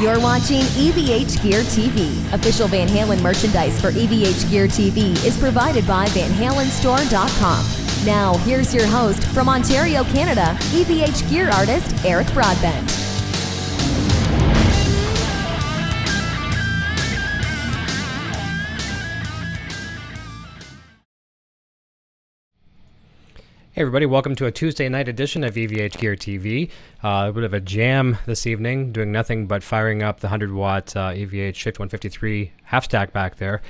You're watching EVH Gear TV. Official Van Halen merchandise for EVH Gear TV is provided by VanHalenStore.com. Now, here's your host from Ontario, Canada, EVH Gear artist Eric Broadbent. Hey everybody, welcome to a Tuesday night edition of EVH Gear TV. A bit of a jam this evening, doing nothing but firing up the 100-watt EVH 5153 half stack back there.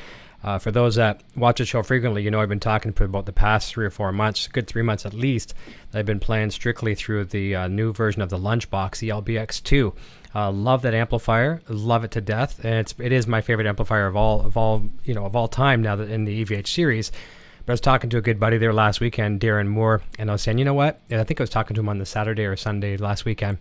For those that watch the show frequently, you know I've been talking for about the past 3 or 4 months, good 3 months at least, I've been playing strictly through the new version of the lunchbox, the LBXII. Love that amplifier, love it to death, and it is my favorite amplifier of all time now that in the EVH series. But I was talking to a good buddy there last weekend, Darren Moore, and I was saying, you know what? And I think I was talking to him on the Saturday or Sunday last weekend.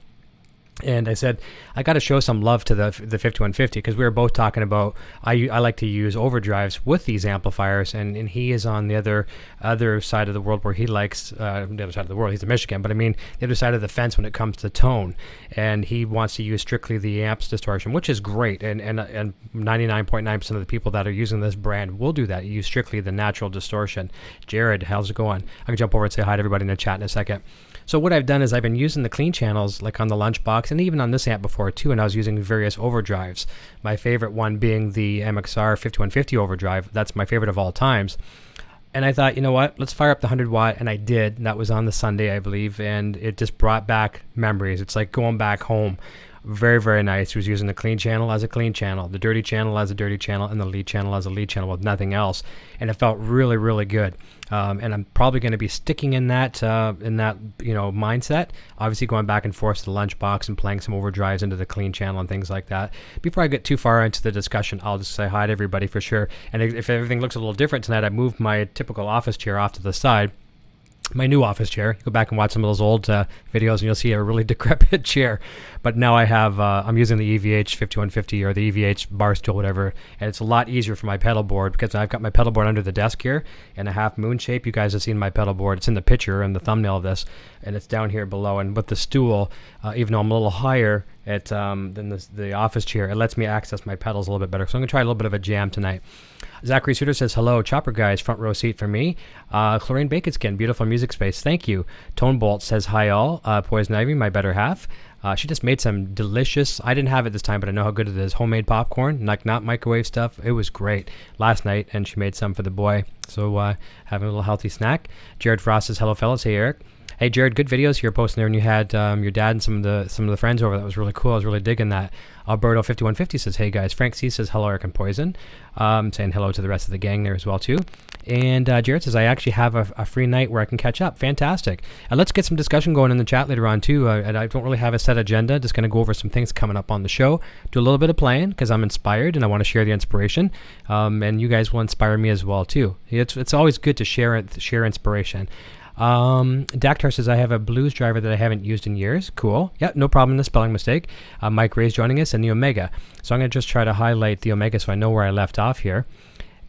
And I said, I got to show some love to the 5150 because we were both talking about I like to use overdrives with these amplifiers, and he is on the other side of the world where he likes the other side of the world. He's in Michigan, but I mean the other side of the fence when it comes to tone, and he wants to use strictly the amps distortion, which is great. And 99.9% of the people that are using this brand will do that. You use strictly the natural distortion. Jared, how's it going? I can jump over and say hi to everybody in the chat in a second. So what I've done is I've been using the clean channels like on the lunchbox and even on this amp before too, and I was using various overdrives. My favorite one being the MXR 5150 overdrive. That's my favorite of all times. And I thought, you know what, let's fire up the 100-watt, and I did. And that was on the Sunday, I believe, and it just brought back memories. It's like going back home. Very, very nice. He was using the clean channel as a clean channel, the dirty channel as a dirty channel, and the lead channel as a lead channel with nothing else. And it felt really, really good. And I'm probably going to be sticking in that mindset. Obviously, going back and forth to the lunchbox and playing some overdrives into the clean channel and things like that. Before I get too far into the discussion, I'll just say hi to everybody for sure. And if everything looks a little different tonight, I moved my typical office chair off to the side. My new office chair. Go back and watch some of those old videos and you'll see a really decrepit chair. But now I have, I'm using the EVH 5150 or the EVH bar stool, whatever, and it's a lot easier for my pedal board because I've got my pedal board under the desk here in a half moon shape. You guys have seen my pedal board. It's in the picture and the thumbnail of this, and it's down here below. And with the stool, even though I'm a little higher than the office chair, it lets me access my pedals a little bit better. So I'm going to try a little bit of a jam tonight. Zachary Suter says, hello, Chopper Guys, front row seat for me. Cloreen Baconskin, beautiful music space, thank you. Tone Bolt says, hi all. Poison Ivy, my better half. She just made some delicious, I didn't have it this time, but I know how good it is, homemade popcorn, like not microwave stuff. It was great last night, and she made some for the boy. So having a little healthy snack. Jared Frost says, hello fellas, hey Eric. Hey Jared, good videos you're posting there, and you had your dad and some of the friends over. That was really cool. I was really digging that. Alberto 5150 says, hey guys. Frank C says, hello Eric and Poison. Saying hello to the rest of the gang there as well too. And Jared says, I actually have a free night where I can catch up. Fantastic. And let's get some discussion going in the chat later on too. And I don't really have a set agenda. Just going to go over some things coming up on the show. Do a little bit of playing because I'm inspired and I want to share the inspiration. And you guys will inspire me as well too. It's always good to share inspiration. Dactar says, I have a blues driver that I haven't used in years. Cool. Yeah, no problem in the spelling mistake. Mike Ray's joining us, and the Omega. So I'm going to just try to highlight the Omega so I know where I left off here.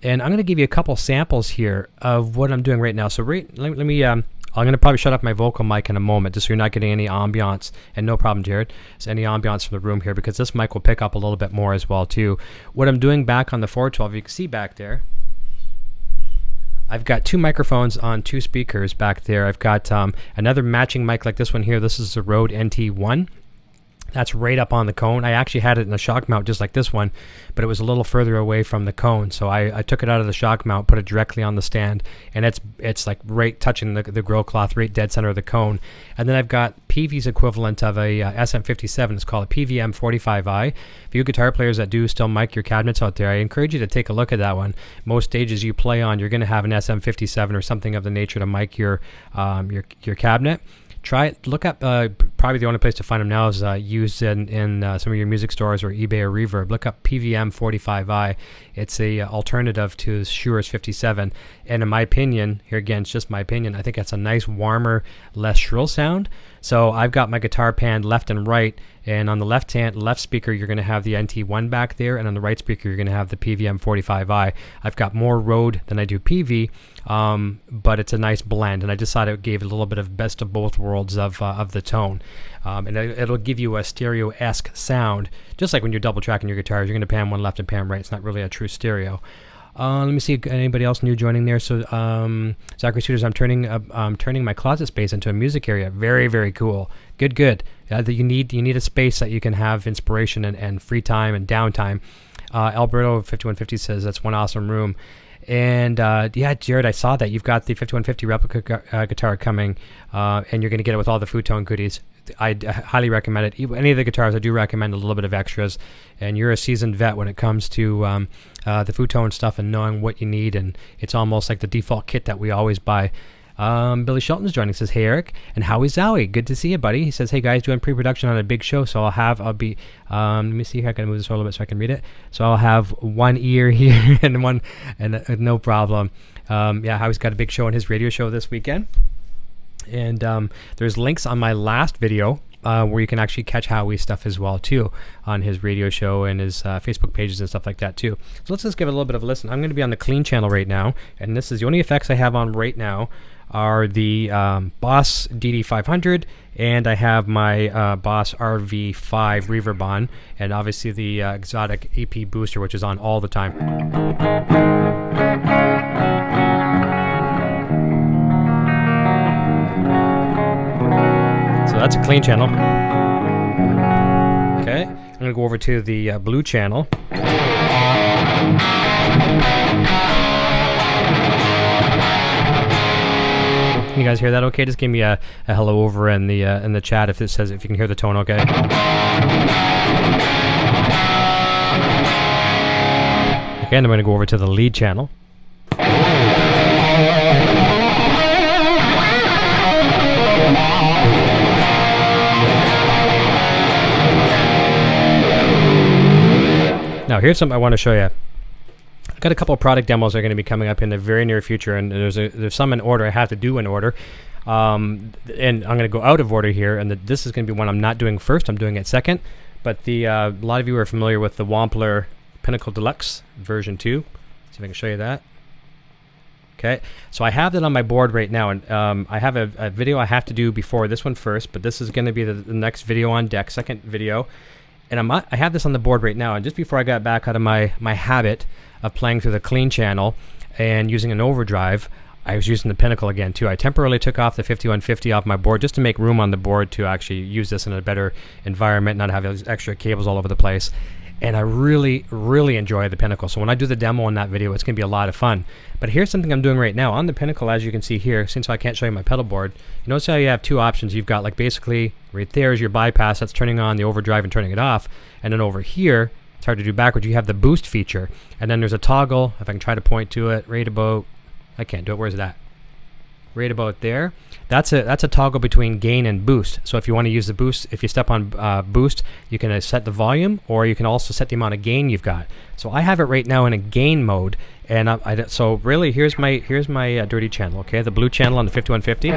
And I'm going to give you a couple samples here of what I'm doing right now. So let me, I'm going to probably shut off my vocal mic in a moment just so you're not getting any ambiance. And no problem, Jared. It's any ambiance from the room here because this mic will pick up a little bit more as well too. What I'm doing back on the 412, you can see back there, I've got 2 microphones on 2 speakers back there. I've got another matching mic like this one here. This is the Rode NT1. That's right up on the cone. I actually had it in a shock mount just like this one, but it was a little further away from the cone. So I took it out of the shock mount, put it directly on the stand, and it's like right touching the grill cloth, right dead center of the cone. And then I've got PV's equivalent of a SM57. It's called a PVM 45i. For you guitar players that do still mic your cabinets out there, I encourage you to take a look at that one. Most stages you play on, you're going to have an SM57 or something of the nature to mic your cabinet. Try it. Look up, probably the only place to find them now is used in some of your music stores or eBay or Reverb. Look up PVM 45i. It's a alternative to Shure's 57. And in my opinion, here again, it's just my opinion, I think that's a nice, warmer, less shrill sound. So I've got my guitar panned left and right, And on the left speaker, you're going to have the NT1 back there, and on the right speaker, you're going to have the PVM45i. I've got more Rode than I do PV, but it's a nice blend, and I decided it gave a little bit of best of both worlds of the tone. And it'll give you a stereo-esque sound, just like when you're double tracking your guitars. You're going to pan one left and pan right. It's not really a true stereo. Let me see, anybody else new joining there? So Zachary Suiters, I'm turning my closet space into a music area. Very, very cool. Good. You need a space that you can have inspiration and free time and downtime. Alberto 5150 says that's one awesome room. And yeah, Jared, I saw that you've got the 5150 replica guitar coming, and you're going to get it with all the Futon goodies. I highly recommend it. Any of the guitars, I do recommend a little bit of extras. And you're a seasoned vet when it comes to the Futon stuff and knowing what you need. And it's almost like the default kit that we always buy. Billy Shelton's joining. Says, hey Eric and Howie Zowie, good to see you, buddy. He says, hey guys, doing pre-production on a big show, so I'll be let me see here, I can move this a little bit so I can read it. So I'll have one ear here and one, and no problem. Yeah, Howie's got a big show on his radio show this weekend, and there's links on my last video where you can actually catch Howie's stuff as well too on his radio show and his Facebook pages and stuff like that too. So let's just give it a little bit of a listen. I'm going to be on the clean channel right now, and this is the only effects I have on right now are the Boss DD500, and I have my Boss RV5 reverb on, and obviously the exotic AP booster, which is on all the time. So that's a clean channel. Okay, I'm going to go over to the blue channel. Can you guys hear that okay? Just give me a hello over in the chat if you can hear the tone okay. Okay, and I'm going to go over to the lead channel. Now here's something I want to show you. I've got a couple of product demos that are going to be coming up in the very near future, and there's some in order. I have to do in order, and I'm going to go out of order here, and this is going to be one I'm not doing first. I'm doing it second. But a lot of you are familiar with the Wampler Pinnacle Deluxe version 2. See if I can show you that. Okay, so I have that on my board right now, and I have a video I have to do before this one first, but this is going to be the next video on deck, second video. And I have this on the board right now, and just before I got back out of my habit of playing through the clean channel and using an overdrive, I was using the Pinnacle again too. I temporarily took off the 5150 off my board just to make room on the board to actually use this in a better environment, not have those extra cables all over the place. And I really, really enjoy the Pinnacle. So when I do the demo in that video, it's going to be a lot of fun. But here's something I'm doing right now. On the Pinnacle, as you can see here, since I can't show you my pedal board, you notice how you have two options. You've got like basically right there is your bypass. That's turning on the overdrive and turning it off. And then over here, it's hard to do backwards, you have the boost feature. And then there's a toggle, if I can try to point to it, right about, I can't do it, where's it at? Right about there. That's a toggle between gain and boost. So if you want to use the boost, if you step on boost, you can set the volume, or you can also set the amount of gain you've got. So I have it right now in a gain mode, and so really here's my dirty channel. Okay, the blue channel on the 5150.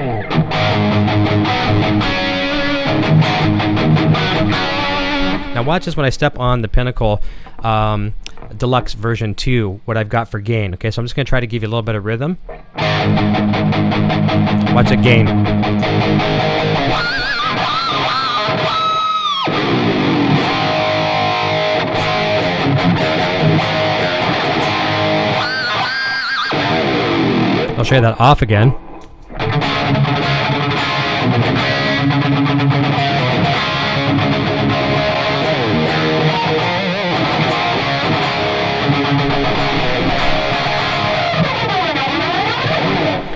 Now watch this when I step on the Pinnacle Deluxe version 2, what I've got for gain. Okay, so I'm just going to try to give you a little bit of rhythm. Watch it gain. I'll show you that off again.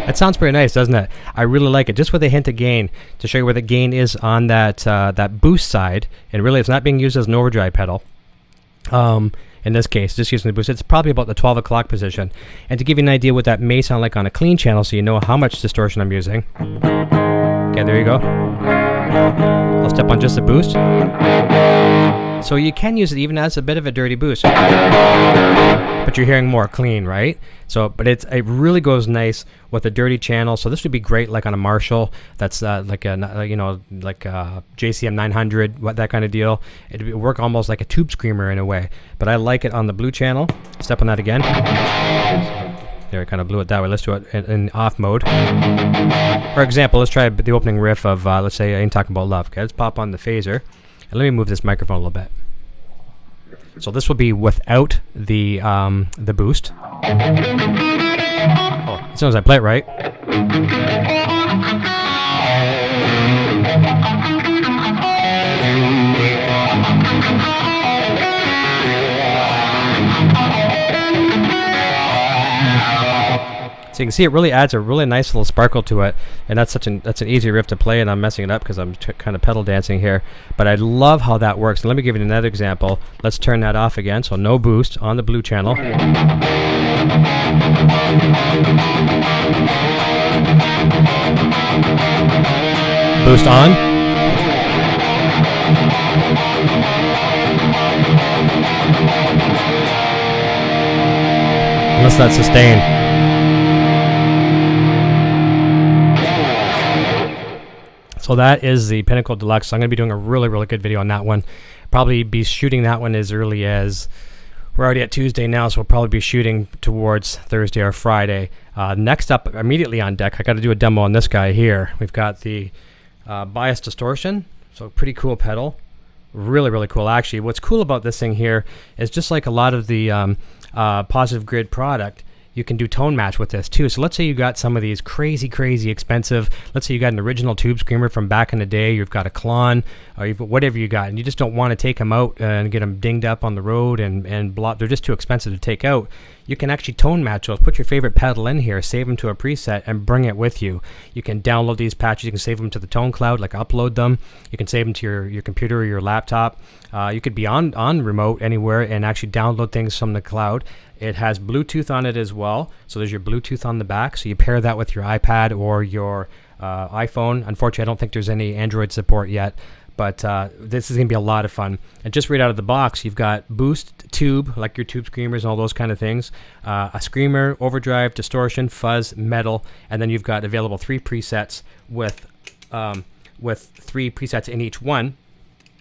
That sounds pretty nice, doesn't it? I really like it. Just with a hint of gain, to show you where the gain is on that boost side. And really, it's not being used as an overdrive pedal. In this case, just using the boost. It's probably about the 12 o'clock position. And to give you an idea what that may sound like on a clean channel, so you know how much distortion I'm using. Okay, there you go. I'll step on just the boost. So you can use it even as a bit of a dirty boost, but you're hearing more clean, right? So, but it really goes nice with a dirty channel. So this would be great, like on a Marshall. That's like a JCM 900, that kind of deal. It would work almost like a tube screamer in a way. But I like it on the blue channel. Step on that again. There, I kind of blew it that way. Let's do it in off mode. For example, let's try the opening riff of, let's say, I ain't talking about love. Okay, let's pop on the phaser. And let me move this microphone a little bit. So this will be without the boost. Oh, as soon as I play it right. So you can see it really adds a really nice little sparkle to it, and that's an easy riff to play, and I'm messing it up because I'm kind of pedal dancing here. But I love how that works. And let me give you another example. Let's turn that off again. So no boost on the blue channel. Boost on. Unless that's sustained. So that is the Pinnacle Deluxe. So I'm going to be doing a really, really good video on that one. Probably be shooting that one as early as, we're already at Tuesday now, so we'll probably be shooting towards Thursday or Friday. Next up, immediately on deck, I got to do a demo on this guy here. We've got the bias distortion. So pretty cool pedal. Really, really cool. Actually, what's cool about this thing here is just like a lot of the Positive Grid product, you can do tone match with this too. So let's say you got some of these crazy expensive, let's say you got an original tube screamer from back in the day, you've got a Klon, or you've got whatever you got, and you just don't want to take them out and get them dinged up on the road and they're just too expensive to take out. You can actually tone match those, put your favorite pedal in here, save them to a preset, and bring it with you. You can download these patches, you can save them to the tone cloud, like upload them. You can save them to your computer or your laptop. You could be on remote anywhere and actually download things from the cloud. It has Bluetooth on it as well. So there's your Bluetooth on the back. So you pair that with your iPad or your iPhone. Unfortunately, I don't think there's any Android support yet. But this is going to be a lot of fun. And just right out of the box, you've got boost, tube, like your tube screamers and all those kind of things, a screamer, overdrive, distortion, fuzz, metal, and then you've got available 3 presets with 3 presets in each one.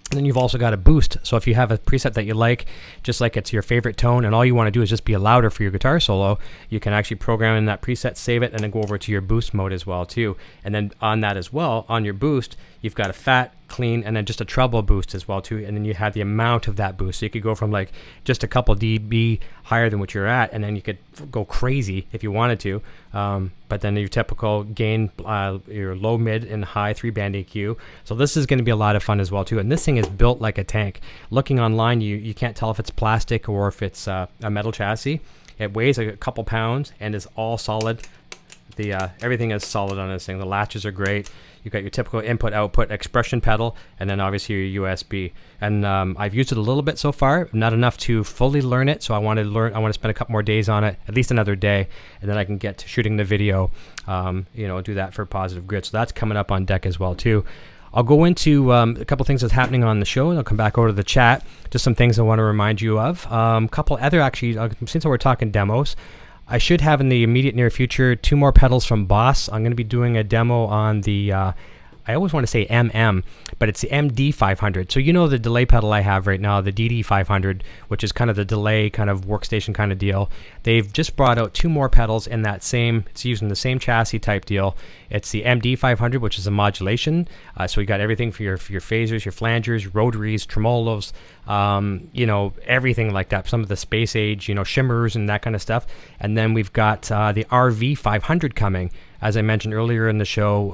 And then you've also got a boost. So if you have a preset that you like, just like it's your favorite tone, and all you want to do is just be louder for your guitar solo, you can actually program in that preset, save it, and then go over to your boost mode as well too. And then on that as well, on your boost, you've got a fat, clean, and then just a treble boost as well too. And then you have the amount of that boost. So you could go from like just a couple dB higher than what you're at, and then you could go crazy if you wanted to. But then your typical gain, your low, mid, and high 3-band EQ. So this is going to be a lot of fun as well too. And this thing is built like a tank. Looking online, you can't tell if it's plastic or if it's a metal chassis. It weighs a couple pounds and is all solid. Everything is solid on this thing. The latches are great. You've got your typical input-output expression pedal, and then obviously your USB. And I've used it a little bit so far, not enough to fully learn it. So I want to spend a couple more days on it, at least another day, and then I can get to shooting the video. Do that for Positive Grid. So that's coming up on deck as well too. I'll go into a couple things that's happening on the show, and I'll come back over to the chat. Just some things I want to remind you of. Couple other, actually, since we're talking demos, I should have in the immediate near future 2 more pedals from Boss. I'm going to be doing a demo on the, I always want to say MM, but it's the MD500. So you know the delay pedal I have right now, the DD500, which is kind of the delay kind of workstation kind of deal. They've just brought out 2 more pedals in that same, it's using the same chassis type deal. It's the MD500, which is a modulation. So you got everything for your phasers, your flangers, rotaries, tremolos, everything like that. Some of the space age, shimmers and that kind of stuff. And then we've got the RV500 coming. As I mentioned earlier in the show,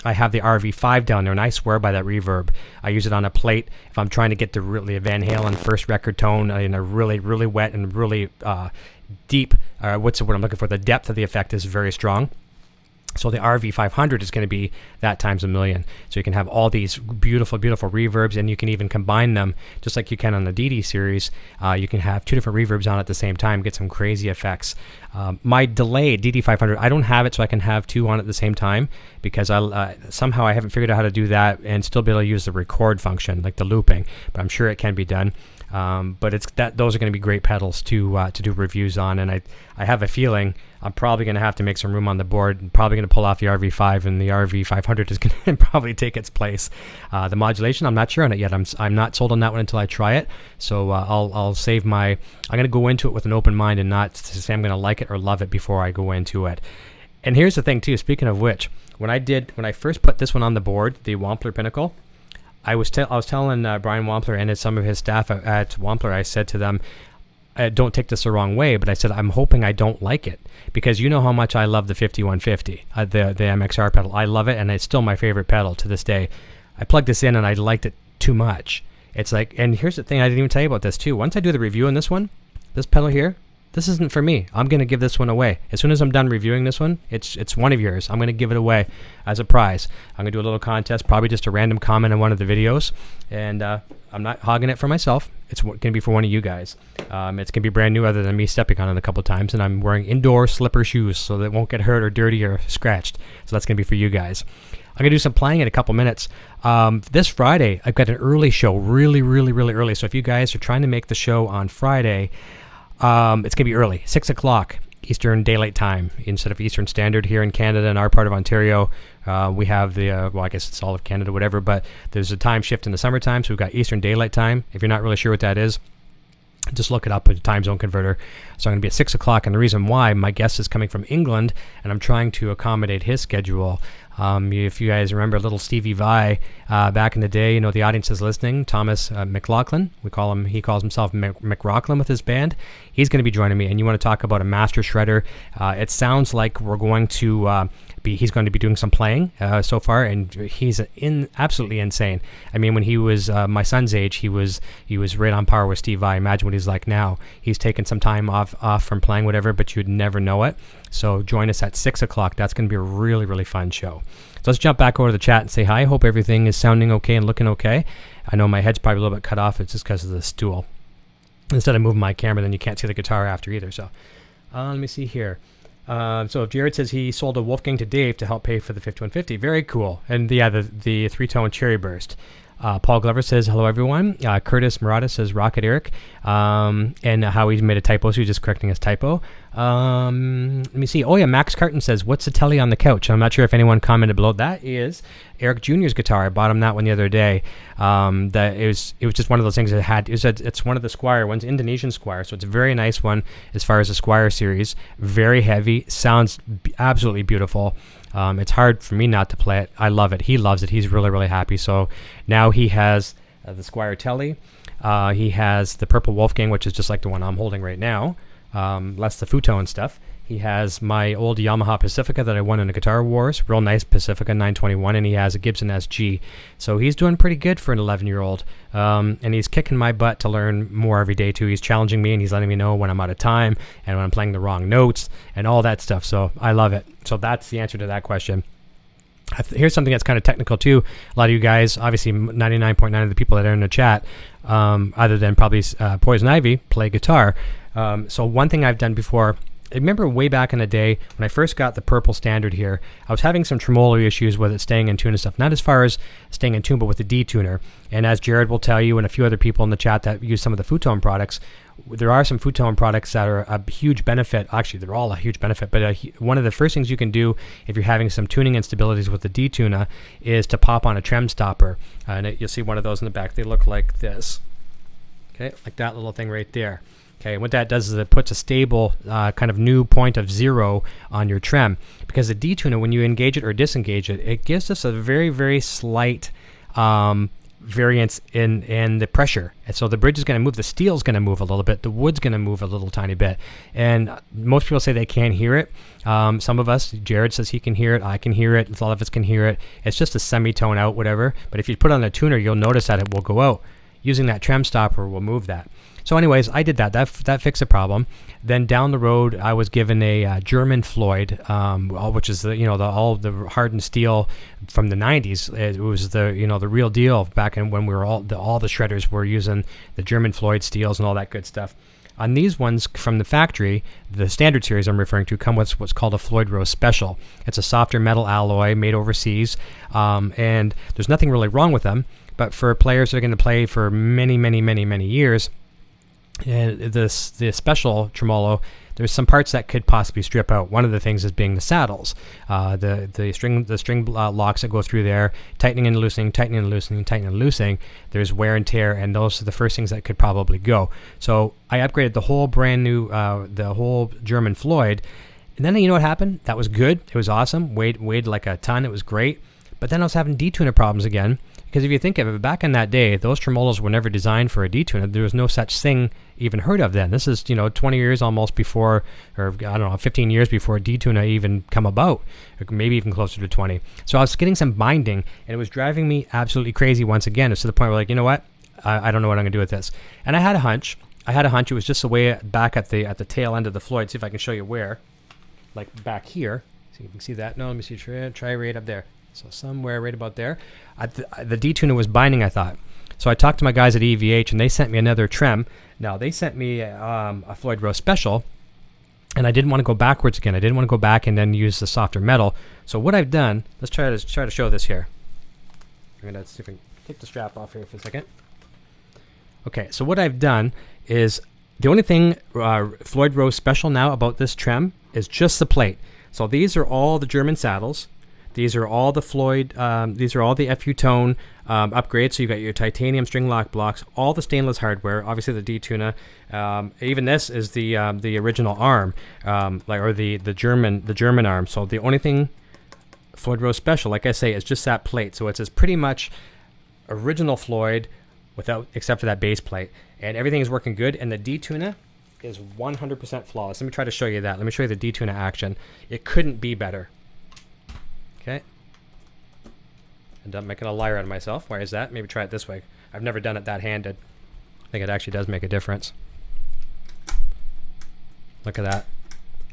I have the RV5 down there, and I swear by that reverb. I use it on a plate if I'm trying to get the Van Halen first record tone in a really, really wet and really deep. What's the word I'm looking for? The depth of the effect is very strong. So the RV500 is going to be that times a million. So you can have all these beautiful, beautiful reverbs, and you can even combine them just like you can on the DD series. You can have 2 different reverbs on at the same time, get some crazy effects. My delay DD500, I don't have it so I can have 2 on at the same time, because somehow I haven't figured out how to do that and still be able to use the record function, like the looping. But I'm sure it can be done. But those are going to be great pedals to do reviews on, and I have a feeling I'm probably going to have to make some room on the board. I'm probably going to pull off the RV5, and the RV500 is going to probably take its place. The modulation, I'm not sure on it yet. I'm not sold on that one until I try it. So I'll save I'm going to go into it with an open mind and not say I'm going to like it or love it before I go into it. And here's the thing too. Speaking of which, when I first put this one on the board, the Wampler Pinnacle, I was telling Brian Wampler and some of his staff at Wampler, I said to them, don't take this the wrong way, but I said, I'm hoping I don't like it, because you know how much I love the 5150, the MXR pedal. I love it, and it's still my favorite pedal to this day. I plugged this in, and I liked it too much. It's like, and here's the thing, I didn't even tell you about this too. Once I do the review on this one, this pedal here, this isn't for me. I'm going to give this one away. As soon as I'm done reviewing this one, it's one of yours. I'm going to give it away as a prize. I'm going to do a little contest, probably just a random comment on one of the videos. And I'm not hogging it for myself. It's going to be for one of you guys. It's going to be brand new other than me stepping on it a couple times. And I'm wearing indoor slipper shoes so that it won't get hurt or dirty or scratched. So that's going to be for you guys. I'm going to do some playing in a couple minutes. This Friday, I've got an early show, really, really, really early. So if you guys are trying to make the show on Friday, it's going to be early, 6 o'clock Eastern Daylight Time instead of Eastern Standard here in Canada. In our part of Ontario, we have I guess it's all of Canada, whatever, but there's a time shift in the summertime, so we've got Eastern Daylight Time. If you're not really sure what that is, just look it up with a time zone converter. So I'm going to be at 6 o'clock, and the reason why, my guest is coming from England, and I'm trying to accommodate his schedule. If you guys remember little Stevie Vai back in the day, the audience is listening, Thomas McLaughlin, he calls himself McRocklin with his band. He's going to be joining me, and you want to talk about a master shredder. It sounds like we're going to he's going to be doing some playing so far, and he's absolutely insane. I mean, when he was my son's age, he was right on par with Steve Vai. Imagine what he's like now. He's taken some time off from playing whatever, but you'd never know it. So join us at 6 o'clock. That's going to be a really, really fun show. So let's jump back over to the chat and say hi. Hope everything is sounding okay and looking okay. I know my head's probably a little bit cut off. It's just because of the stool. Instead of moving my camera, then you can't see the guitar after either. So let me see here. So Jared says he sold a Wolfgang to Dave to help pay for the 5150. Very cool. And the three-tone Cherry Burst. Paul Glover says, hello, everyone. Curtis Murata says, Rocket Eric. And how he made a typo, so he's just correcting his typo. Let me see. Oh, yeah, Max Carton says, what's the telly on the couch? I'm not sure if anyone commented below. That is Eric Jr.'s guitar. I bought him that one the other day. It was just one of those things that it's one of the Squier ones, Indonesian Squier, so it's a very nice one as far as the Squier series. Very heavy, sounds absolutely beautiful. It's hard for me not to play it. I love it. He loves it. He's really, really happy. So now he has the Squier Telly. He has the Purple Wolfgang, which is just like the one I'm holding right now, less the futon stuff. He has my old Yamaha Pacifica that I won in the Guitar Wars, real nice Pacifica 921, and he has a Gibson SG. So he's doing pretty good for an 11-year-old, and he's kicking my butt to learn more every day too. He's challenging me, and he's letting me know when I'm out of time and when I'm playing the wrong notes and all that stuff. So I love it. So that's the answer to that question. Here's something that's kind of technical too. A lot of you guys, obviously 99.9% of the people that are in the chat, other than probably Poison Ivy, play guitar. So one thing I've done before, I remember way back in the day when I first got the Purple Standard here, I was having some tremolo issues with it staying in tune and stuff. Not as far as staying in tune, but with the detuner. And as Jared will tell you, and a few other people in the chat that use some of the futon products, there are some futon products that are a huge benefit. Actually, they're all a huge benefit, but one of the first things you can do if you're having some tuning instabilities with the detuner is to pop on a trem stopper. And you'll see one of those in the back. They look like this. Okay, like that little thing right there. Okay, and what that does is it puts a stable kind of new point of zero on your trem. Because the detuner, when you engage it or disengage it, it gives us a very, very slight variance in the pressure. And so the bridge is going to move, the steel's going to move a little bit, the wood's going to move a little tiny bit. And most people say they can't hear it. Some of us, Jared says he can hear it, I can hear it, a lot of us can hear it. It's just a semitone out, whatever. But if you put on a tuner, you'll notice that it will go out. using that trem stopper will move that. So anyways, I did that. That fixed the problem. Then down the road, I was given a German Floyd, which is all the hardened steel from the 90s. It was the real deal back in when we were all the shredders were using the German Floyd steels and all that good stuff. On these ones from the factory, the standard series I'm referring to come with what's called a Floyd Rose Special. It's a softer metal alloy made overseas, and there's nothing really wrong with them. But for players that are going to play for many, many, many, many years, the special tremolo, there's some parts that could possibly strip out. One of the things is being the saddles, the string locks that go through there, tightening and loosening, tightening and loosening, tightening and loosening. There's wear and tear, and those are the first things that could probably go. So I upgraded the whole brand new, the whole German Floyd, and then you know what happened? That was good. It was awesome. Weighed like a ton. It was great. But then I was having detuner problems again. Because if you think of it, back in that day, those tremolos were never designed for a detuner. There was no such thing even heard of then. This is, 20 years almost before, or I don't know, 15 years before detuner even come about, or maybe even closer to 20. So I was getting some binding, and it was driving me absolutely crazy once again. It's to the point where, like, you know what? I don't know what I'm going to do with this. And I had a hunch. It was just the way back at the tail end of the Floyd. See if I can show you where. Like back here. See if you can see that. No, let me see. Try right up there. So somewhere right about there, the detuner was binding, I thought. So I talked to my guys at EVH, and they sent me another trem. Now, they sent me a Floyd Rose Special, and I didn't want to go backwards again. I didn't want to go back and then use the softer metal. So what I've done, let's try to show this here. I'm going to see if I can take the strap off here for a second. Okay, so what I've done is the only thing Floyd Rose Special now about this trem is just the plate. So these are all the German saddles. These are all the Floyd, these are all the FU Tone upgrades. So you got your titanium string lock blocks, all the stainless hardware, obviously the detuner. Even this is the original arm, the German arm. So the only thing Floyd Rose Special, like I say, is just that plate. So it's pretty much original Floyd except for that base plate, and everything is working good. And the detuner is 100% flawless. Let me try to show you that. Let me show you the detuner action. It couldn't be better. Okay. And I'm making a liar out of myself. Why is that? Maybe try it this way. I've never done it that handed. I think it actually does make a difference. Look at that.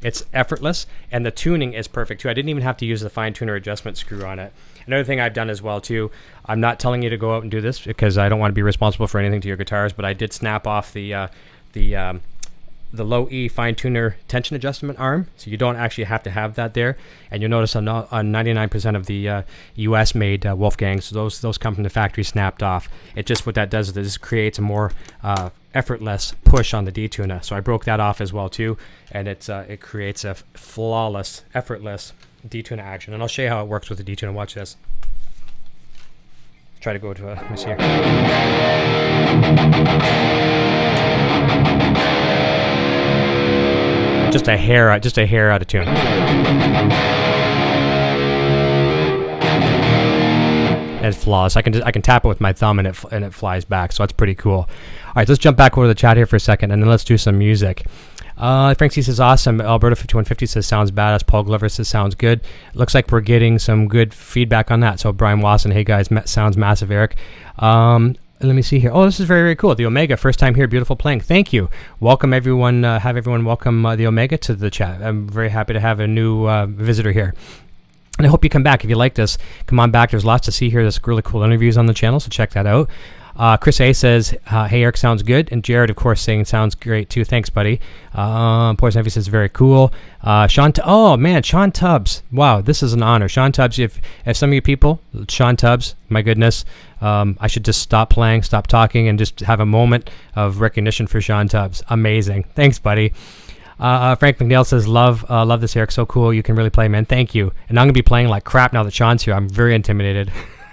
It's effortless, and the tuning is perfect too. I didn't even have to use the fine tuner adjustment screw on it. Another thing I've done as well too, I'm not telling you to go out and do this because I don't want to be responsible for anything to your guitars, but I did snap off the low E fine tuner tension adjustment arm, so you don't actually have to have that there. And you'll notice on 99% of the US made Wolfgangs, those come from the factory snapped off. It just, what that does is this creates a more effortless push on the detuner. So I broke that off as well too, and it creates a flawless, effortless detuner action. And I'll show you how it works with the detuner. Watch this. Try to go to let me see here. Just a hair out of tune. And it's flawless. I can tap it with my thumb and it flies back. So that's pretty cool. All right, let's jump back over to the chat here for a second, and then let's do some music. Frank C says awesome. Alberta 5150 says sounds badass. Paul Glover says sounds good. Looks like we're getting some good feedback on that. So Brian Wasson, hey guys, sounds massive, Eric. Let me see here. Oh, this is very, very cool. The Omega, first time here, beautiful playing. Thank you. Welcome everyone. Have everyone welcome the Omega to the chat. I'm very happy to have a new visitor here. And I hope you come back. If you like this, come on back. There's lots to see here. There's really cool interviews on the channel, so check that out. Chris A says, hey, Eric, sounds good. And Jared, of course, saying sounds great, too. Thanks, buddy. Poison Ivy says, very cool. Sean Tubbs. Wow, this is an honor. Sean Tubbs, if some of you people, Sean Tubbs, my goodness, I should just stop playing, stop talking, and just have a moment of recognition for Sean Tubbs. Amazing. Thanks, buddy. Frank McNeil says, love this, Eric. So cool. You can really play, man. Thank you. And I'm going to be playing like crap now that Sean's here. I'm very intimidated.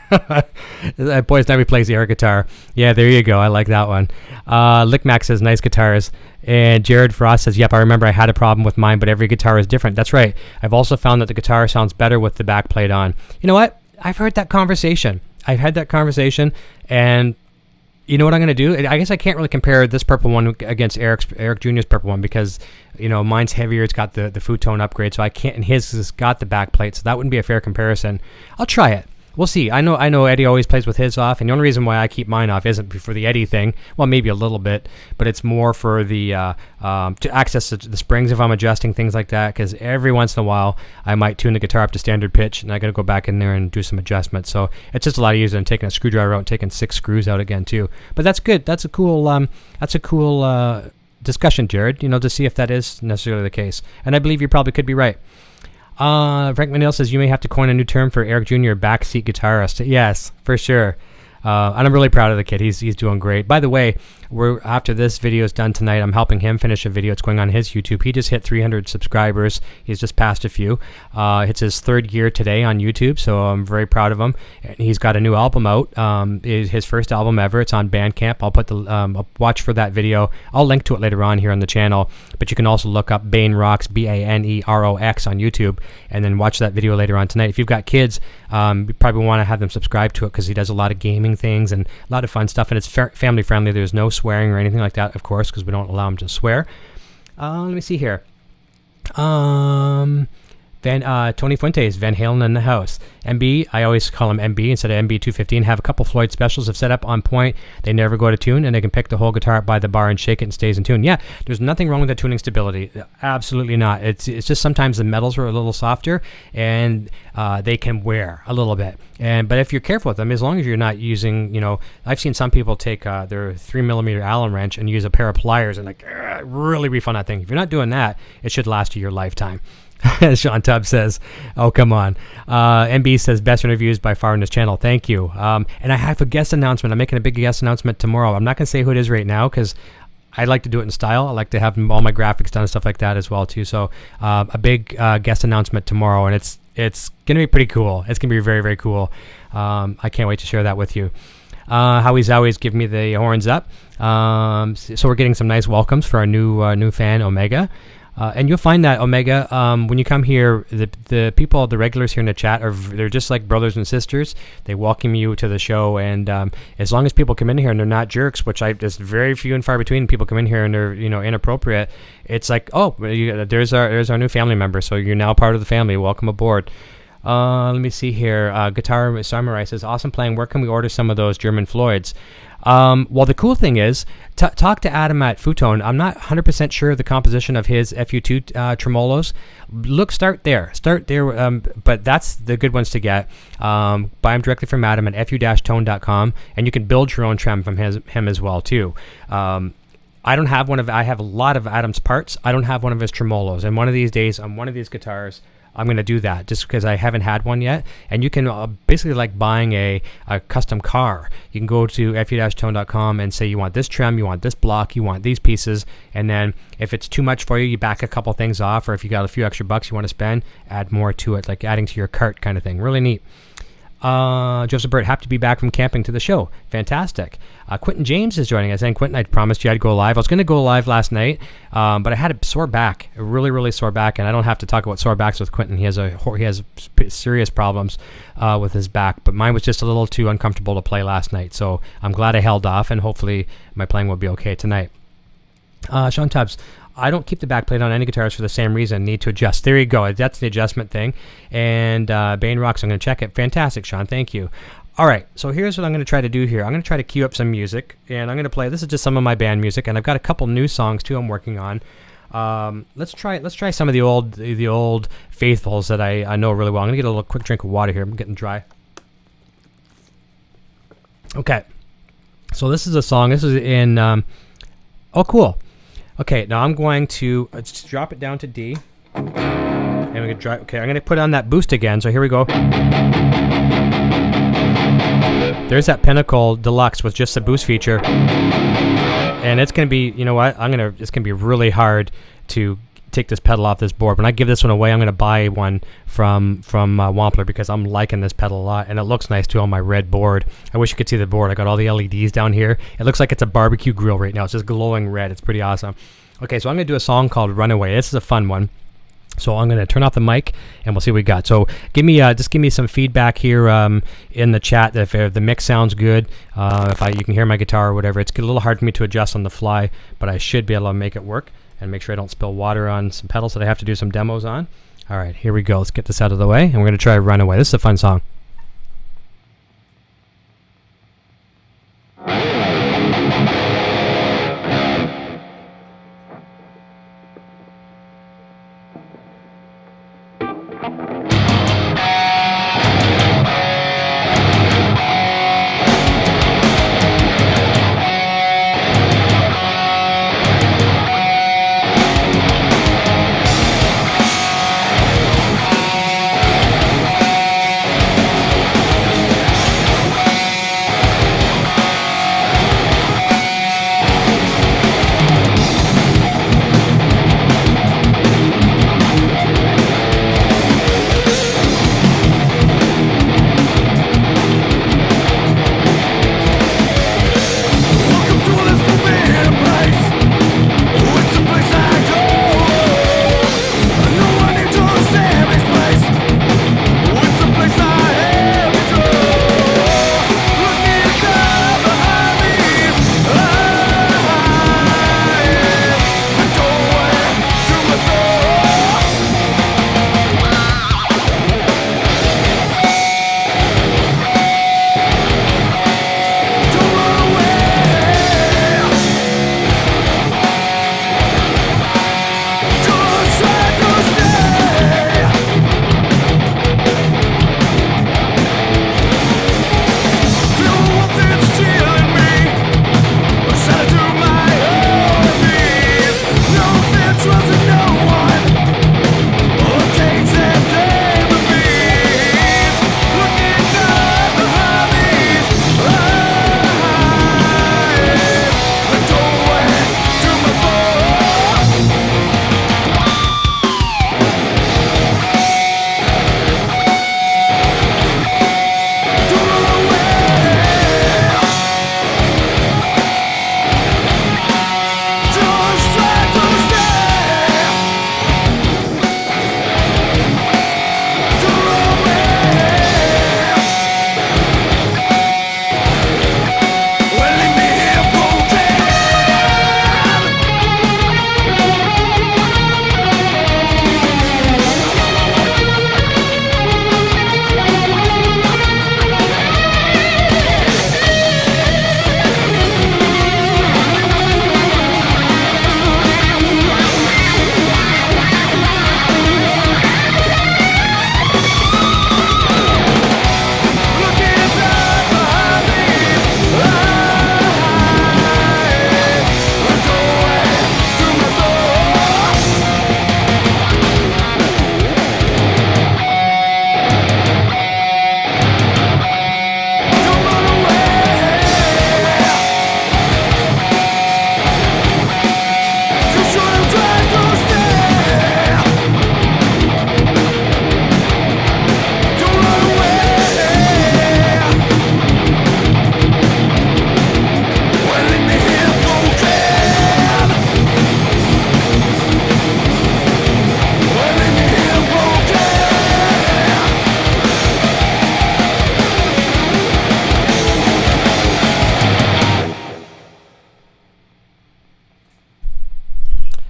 Poison Ivy plays the air guitar. Yeah, there you go. I like that one. Lickmack says, nice guitars. And Jared Frost says, yep, I remember I had a problem with mine, but every guitar is different. That's right. I've also found that the guitar sounds better with the back plate on. You know what? I've heard that conversation. I've had that conversation, and you know what I'm going to do? I guess I can't really compare this purple one against Eric Jr.'s purple one because, you know, mine's heavier. It's got the Food Tone upgrade, so I can't, and his has got the back plate, so that wouldn't be a fair comparison. I'll try it. we'll see. I know Eddie always plays with his off, and the only reason why I keep mine off isn't for the Eddie thing. Well, maybe a little bit, but it's more for the to access the springs if I'm adjusting things like that. Because every once in a while, I might tune the guitar up to standard pitch, and I got to go back in there and do some adjustments. So it's just a lot easier than taking a screwdriver out and taking 6 screws out again too. But that's good. That's a cool discussion, Jared. To see if that is necessarily the case, and I believe you probably could be right. Frank Manil says you may have to coin a new term for Eric Jr., backseat guitarist. Yes, for sure. And I'm really proud of the kid. He's doing great. By the way, after this video is done tonight, I'm helping him finish a video. It's going on his YouTube. He just hit 300 subscribers. He's just passed a few. It's his 3rd year today on YouTube, so I'm very proud of him. And he's got a new album out. His first album ever. It's on Bandcamp. I'll put I'll watch for that video. I'll link to it later on here on the channel. But you can also look up Bane Rocks, Banerox on YouTube, and then watch that video later on tonight. If you've got kids, you probably want to have them subscribe to it because he does a lot of gaming things and a lot of fun stuff, and it's family friendly. There's no swearing or anything like that, of course, because we don't allow them to swear. Let me see here. Tony Fuentes, Van Halen in the house. MB, I always call him MB instead of MB215. Have a couple Floyd specials have set up on point. They never go to tune, and they can pick the whole guitar up by the bar and shake it and stays in tune. Yeah, there's nothing wrong with the tuning stability. Absolutely not. It's just sometimes the metals are a little softer, and they can wear a little bit. But if you're careful with them, as long as you're not using, I've seen some people take their 3mm Allen wrench and use a pair of pliers and really reef on that thing. If you're not doing that, it should last you your lifetime. Sean Tubb says, oh, come on. MB says, best interviews by far on this channel. Thank you. And I have a guest announcement. I'm making a big guest announcement tomorrow. I'm not going to say who it is right now because I like to do it in style. I like to have all my graphics done and stuff like that as well, too. So a big guest announcement tomorrow, and it's going to be pretty cool. It's going to be very, very cool. I can't wait to share that with you. Howie's always giving me the horns up. So we're getting some nice welcomes for our new fan, Omega. And you'll find that Omega, when you come here, the people, the regulars here in the chat, they're just like brothers and sisters. They welcome you to the show, and as long as people come in here and they're not jerks, which there's very few and far between. People come in here and they're inappropriate. It's like, oh, there's our new family member, so you're now part of the family. Welcome aboard. Let me see here. Guitar Samurai says, awesome playing. Where can we order some of those German Floyds? Well, the cool thing is, talk to Adam at Futone. I'm not 100% sure of the composition of his FU2 tremolos. Start there. But that's the good ones to get. Buy them directly from Adam at fu-tone.com, and you can build your own trem from him as well, too. I don't have I have a lot of Adam's parts. I don't have one of his tremolos. And one of these days, on one of these guitars, I'm going to do that just because I haven't had one yet. And you can basically like buying a custom car. You can go to fu-tone.com and say you want this trim, you want this block, you want these pieces. And then if it's too much for you, you back a couple things off. Or if you got a few extra bucks you want to spend, add more to it, like adding to your cart kind of thing. Really neat. Joseph Burt, happy to be back from camping to the show. Fantastic. Quentin James is joining us. And Quentin, I promised you I'd go live. I was going to go live last night, but I had a sore back, a really, really sore back, and I don't have to talk about sore backs with Quentin. He has serious problems with his back, but mine was just a little too uncomfortable to play last night, so I'm glad I held off, and hopefully my playing will be okay tonight. Sean Tubbs, I don't keep the back plate on any guitars for the same reason. Need to adjust. There you go. That's the adjustment thing. And Bane Rocks, I'm going to check it. Fantastic, Sean. Thank you. All right. So here's what I'm going to try to do here. I'm going to try to cue up some music, and I'm going to play. This is just some of my band music, and I've got a couple new songs too I'm working on. Let's try some of the old faithfuls that I know really well. I'm going to get a little quick drink of water here. I'm getting dry. Okay. So this is a song. This is in. Oh, cool. Okay, now I'm going to drop it down to D. And I'm going to put on that boost again. So here we go. There's that Pinnacle Deluxe with just the boost feature. And it's going to be, you know what? It's going to be really hard to take this pedal off this board. When I give this one away, I'm going to buy one from Wampler because I'm liking this pedal a lot, and it looks nice too on my red board. I wish you could see the board. I got all the LEDs down here. It looks like it's a barbecue grill right now. It's just glowing red. It's pretty awesome. Okay, so I'm going to do a song called Runaway. This is a fun one. So I'm going to turn off the mic, and we'll see what we got. So give me some feedback here in the chat if the mix sounds good, you can hear my guitar or whatever. It's a little hard for me to adjust on the fly, but I should be able to make it work and make sure I don't spill water on some pedals that I have to do some demos on. All right, here we go. Let's get this out of the way, and we're going to try Runaway. This is a fun song.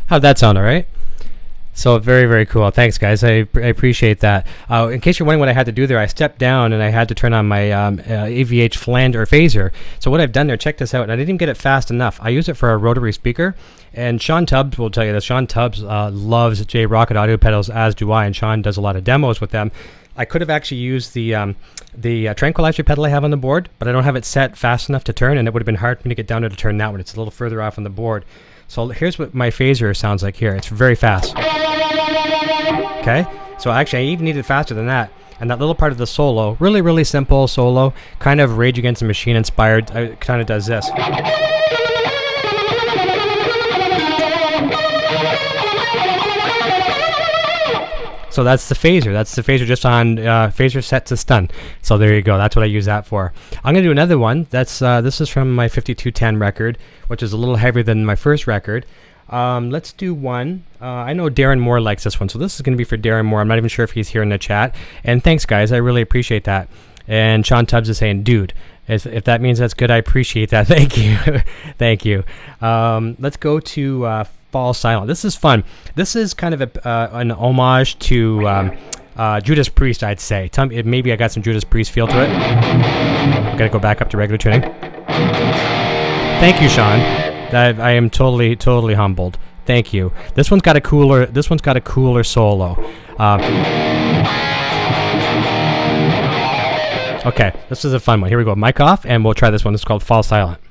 How'd that sound? All right. So very, very cool. Thanks, guys. I appreciate that. In case you're wondering what I had to do there, I stepped down and I had to turn on my EVH flanger or phaser. So what I've done there, check this out. And I didn't even get it fast enough. I use it for a rotary speaker. And Sean Tubbs will tell you this. Sean Tubbs loves J-Rocket audio pedals, as do I. And Sean does a lot of demos with them. I could have actually used the tranquilizer pedal I have on the board, but I don't have it set fast enough to turn, and it would have been hard for me to get down to turn that one. It's a little further off on the board. So here's what my phaser sounds like here. It's very fast. Okay? So actually, I even need it faster than that. And that little part of the solo, really, really simple solo, kind of Rage Against the Machine inspired, kind of does this. So that's the phaser. That's the phaser just on phaser set to stun. So there you go. That's what I use that for. I'm going to do another one. That's this is from my 5210 record, which is a little heavier than my first record. Let's do one. I know Darren Moore likes this one, so this is going to be for Darren Moore. I'm not even sure if he's here in the chat. And thanks, guys. I really appreciate that. And Sean Tubbs is saying, dude, if that means that's good, I appreciate that. Thank you. Thank you. Let's go to Fall Silent. This is fun. This is kind of an homage to Judas Priest, I'd say. Maybe I got some Judas Priest feel to it. I've got to go back up to regular tuning. Thank you, Sean. I am totally humbled. Thank you. This one's got a cooler solo. Okay, this is a fun one. Here we go. Mic off, and we'll try this one. This is called Fall Silent.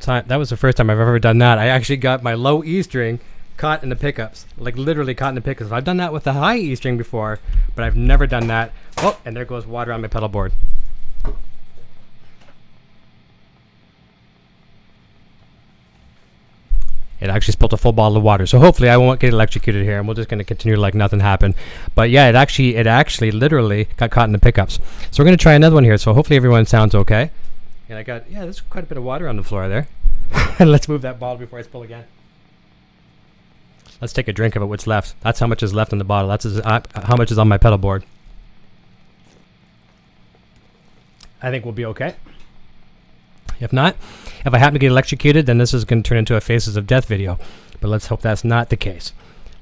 That was the first time I've ever done that. I actually got my low E string caught in the pickups, like literally caught in the pickups. I've done that with the high E string before, but I've never done that. Oh, and there goes water on my pedal board. It actually spilled a full bottle of water, so hopefully I won't get electrocuted here, and we're just going to continue like nothing happened. But yeah, it actually literally got caught in the pickups. So we're going to try another one here. So hopefully everyone sounds okay. And there's quite a bit of water on the floor there. Let's move that bottle before I spill again. Let's take a drink of it. What's left? That's how much is left in the bottle. That's how much is on my pedal board. I think we'll be okay. If not, if I happen to get electrocuted, then this is going to turn into a Faces of Death video. But let's hope that's not the case.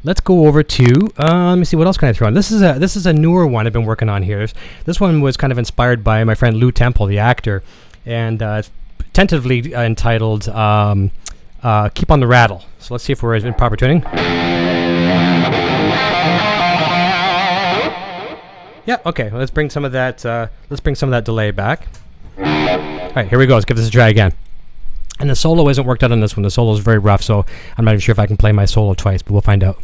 Let's go over to, let me see, what else can I throw on? This is a newer one I've been working on here. This one was kind of inspired by my friend Lou Temple, the actor, and tentatively entitled Keep on the Rattle. So let's see if we're in proper tuning. Yeah, okay, let's bring some of that delay back. All right, here we go. Let's give this a try again. And the solo isn't worked out on this one. The solo is very rough, so I'm not even sure if I can play my solo twice, but we'll find out.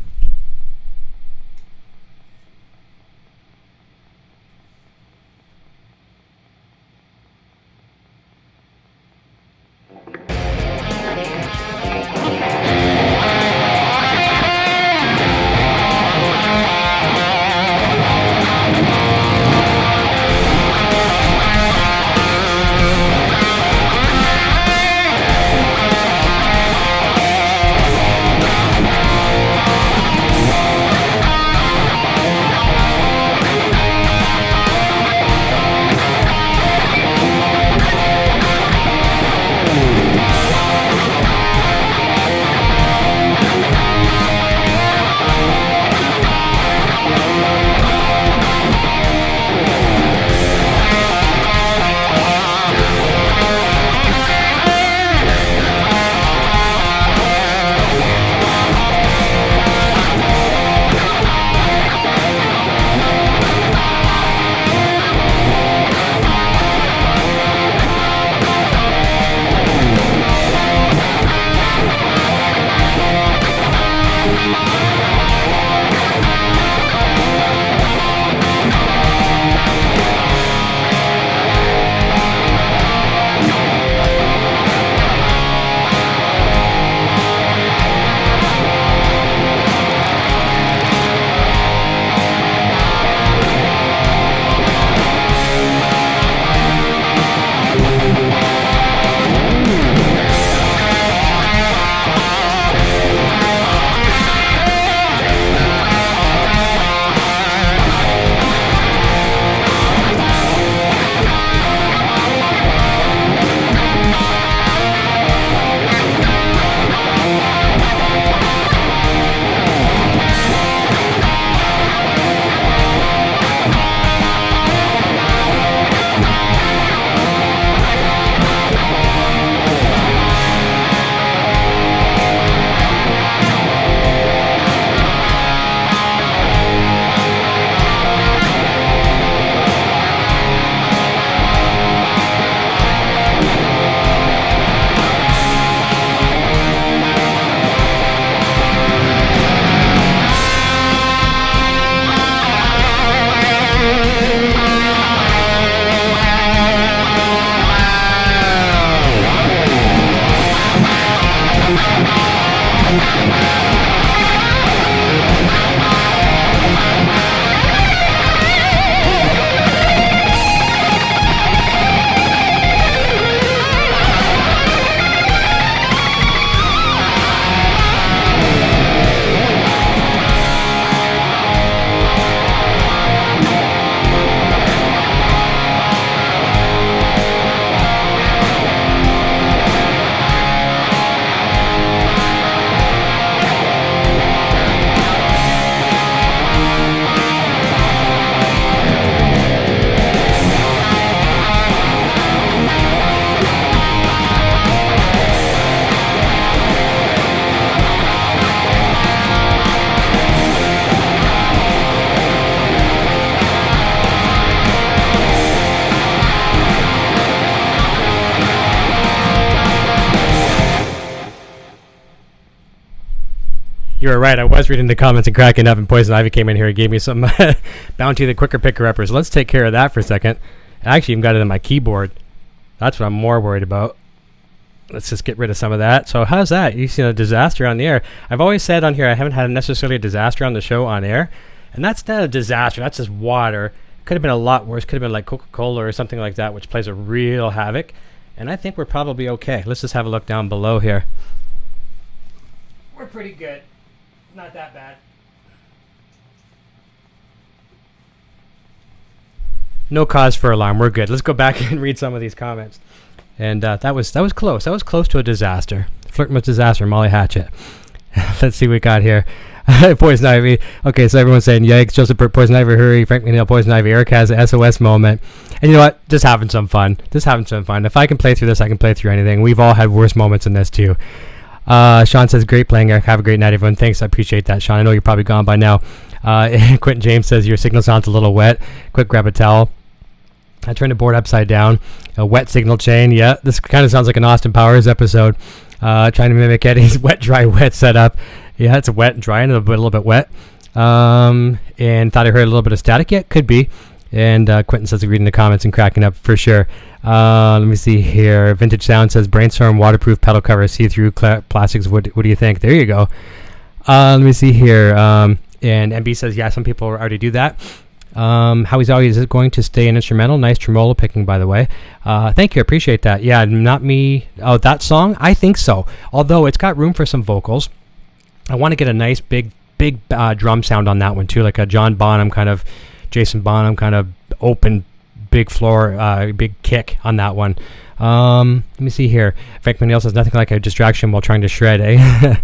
You were right. I was reading the comments and cracking up, and Poison Ivy came in here and gave me some Bounty the Quicker Picker-Uppers. Let's take care of that for a second. I actually even got it on my keyboard. That's what I'm more worried about. Let's just get rid of some of that. So how's that? You see a disaster on the air. I've always said on here I haven't had necessarily a disaster on the show on air. And that's not a disaster. That's just water. Could have been a lot worse. Could have been like Coca-Cola or something like that, which plays a real havoc. And I think we're probably okay. Let's just have a look down below here. We're pretty good. Not that bad. No cause for alarm. We're good. Let's go back and read some of these comments. And that was close. That was close to a disaster. Flirting with disaster, Molly Hatchet. Let's see what we got here. Poison Ivy. Okay, so everyone's saying, yikes, Joseph Burke, Poison Ivy, hurry, Frank McNeil, Poison Ivy, Eric has an SOS moment. And you know what? Just having some fun. If I can play through this, I can play through anything. We've all had worse moments in this, too. Sean says, great playing, Eric. Have a great night, everyone. Thanks. I appreciate that, Sean. I know you're probably gone by now. Quentin James says, your signal sounds a little wet. Quick, grab a towel. I turned the board upside down. A wet signal chain. Yeah, this kind of sounds like an Austin Powers episode. Trying to mimic Eddie's wet, dry, wet setup. Yeah, it's wet and dry and a little bit wet. And thought I heard a little bit of static. Yeah, could be. And Quentin says, reading the comments and cracking up for sure. Let me see here. Vintage Sound says, brainstorm waterproof pedal cover, see-through plastics. What do you think? There you go. Let me see here. And MB says, yeah, some people already do that. Howie's always is going to stay an instrumental. Nice tremolo picking, by the way. Thank you. Appreciate that. Yeah, not me. Oh, that song? I think so. Although it's got room for some vocals. I want to get a nice big drum sound on that one, too. Like a John Bonham kind of, Jason Bonham kind of open, big floor, big kick on that one. Let me see here. Frank McNeil says, nothing like a distraction while trying to shred, eh?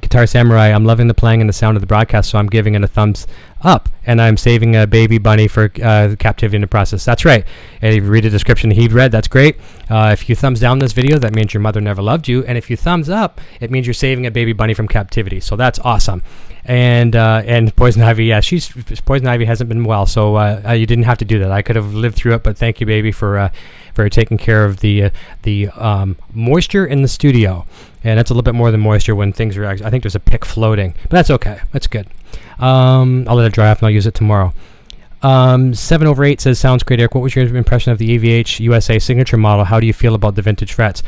Guitar Samurai, I'm loving the playing and the sound of the broadcast, so I'm giving it a thumbs up, and I'm saving a baby bunny for captivity in the process. That's right. And if you read the description he read, that's great. If you thumbs down this video, that means your mother never loved you, and if you thumbs up, it means you're saving a baby bunny from captivity. So that's awesome. And Poison Ivy, yeah, Poison Ivy hasn't been well, so you didn't have to do that. I could have lived through it, but thank you, baby, for taking care of the moisture in the studio. And that's a little bit more than moisture when things are actually, I think there's a pick floating, but that's okay. That's good. I'll let it dry off and I'll use it tomorrow. 7/8 says, sounds great, Eric. What was your impression of the EVH USA signature model? How do you feel about the vintage frets?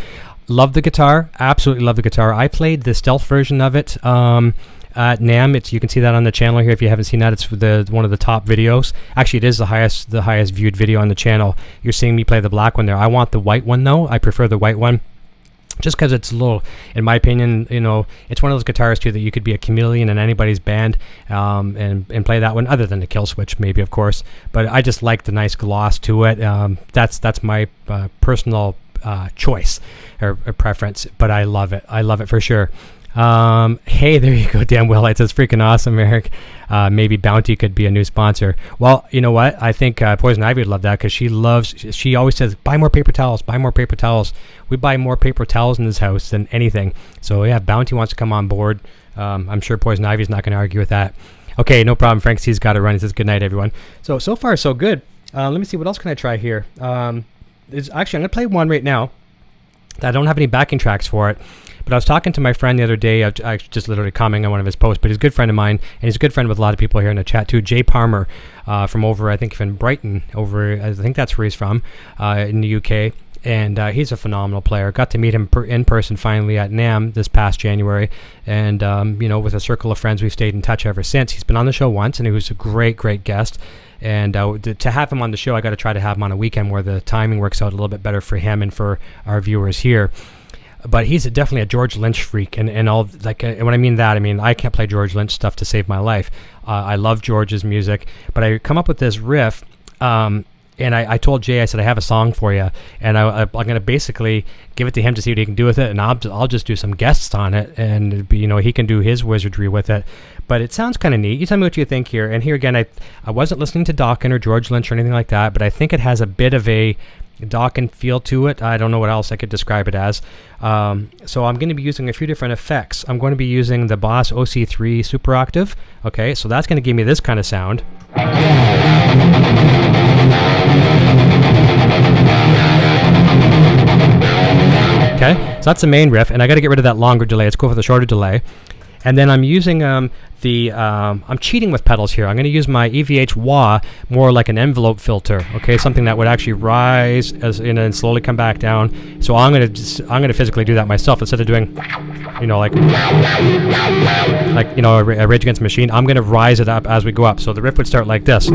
Love the guitar. Absolutely love the guitar. I played the stealth version of it at NAMM. You can see that on the channel here. If you haven't seen that, it's one of the top videos. Actually, it is the highest viewed video on the channel. You're seeing me play the black one there. I want the white one, though. I prefer the white one. Just because it's a little, in my opinion, it's one of those guitars too that you could be a chameleon in anybody's band and play that one, other than the kill switch, maybe, of course. But I just like the nice gloss to it. That's my personal choice or preference, but I love it. I love it for sure. Hey, there you go, Dan Willites. That's freaking awesome, Eric. Maybe Bounty could be a new sponsor. Well, you know what? I think Poison Ivy would love that because she always says, buy more paper towels, buy more paper towels. We buy more paper towels in this house than anything. So yeah, Bounty wants to come on board. I'm sure Poison Ivy's not going to argue with that. Okay, no problem. Frank C's got to run. He says, good night, everyone. So far, so good. Let me see. What else can I try here? Actually, I'm going to play one right now. I don't have any backing tracks for it. But I was talking to my friend the other day. I just literally commenting on one of his posts. But he's a good friend of mine, and he's a good friend with a lot of people here in the chat too. Jay Palmer from over, I think, in Brighton. I think that's where he's from, in the UK. And he's a phenomenal player. Got to meet him in person finally at NAMM this past January. And, with a circle of friends, we've stayed in touch ever since. He's been on the show once, and he was a great, great guest. And to have him on the show, I got to try to have him on a weekend where the timing works out a little bit better for him and for our viewers here. But he's definitely a George Lynch freak, and all and when I mean that, I mean I can't play George Lynch stuff to save my life. I love George's music, but I come up with this riff, and I told Jay, I said, I have a song for you, and I'm going to basically give it to him to see what he can do with it, and I'll just do some guests on it, and he can do his wizardry with it. But it sounds kind of neat. You tell me what you think here. And here again, I wasn't listening to Dawkins or George Lynch or anything like that, but I think it has a bit of a Dawkins feel to it. I don't know what else I could describe it as. So I'm going to be using a few different effects. I'm going to be using the Boss OC3 Super Octave. Okay, so that's going to give me this kind of sound. Okay, so that's the main riff, and I got to get rid of that longer delay. Let's go for the shorter delay. And then I'm using I'm cheating with pedals here. I'm going to use my EVH wah more like an envelope filter. Okay, something that would actually rise and slowly come back down. So I'm going to physically do that myself instead of doing, like a Rage Against the Machine. I'm going to rise it up as we go up. So the riff would start like this.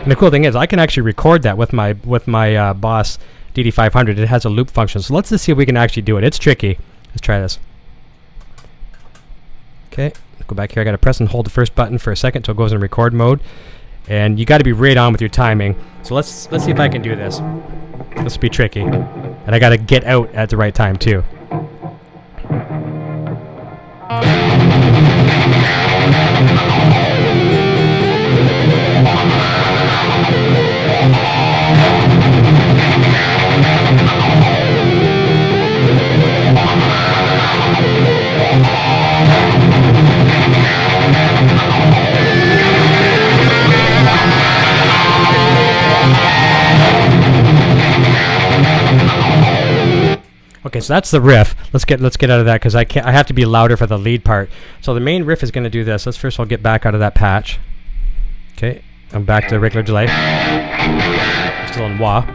And the cool thing is, I can actually record that with my Boss DD500. It has a loop function. So let's just see if we can actually do it. It's tricky. Let's try this. Okay, go back here. I got to press and hold the first button for a second until it goes in record mode. And you got to be right on with your timing. So let's see if I can do this. This will be tricky. And I got to get out at the right time too. Okay, so that's the riff. Let's get out of that because I have to be louder for the lead part. So the main riff is going to do this. Let's first of all get back out of that patch. Okay, I'm back to regular delay. Still in wah.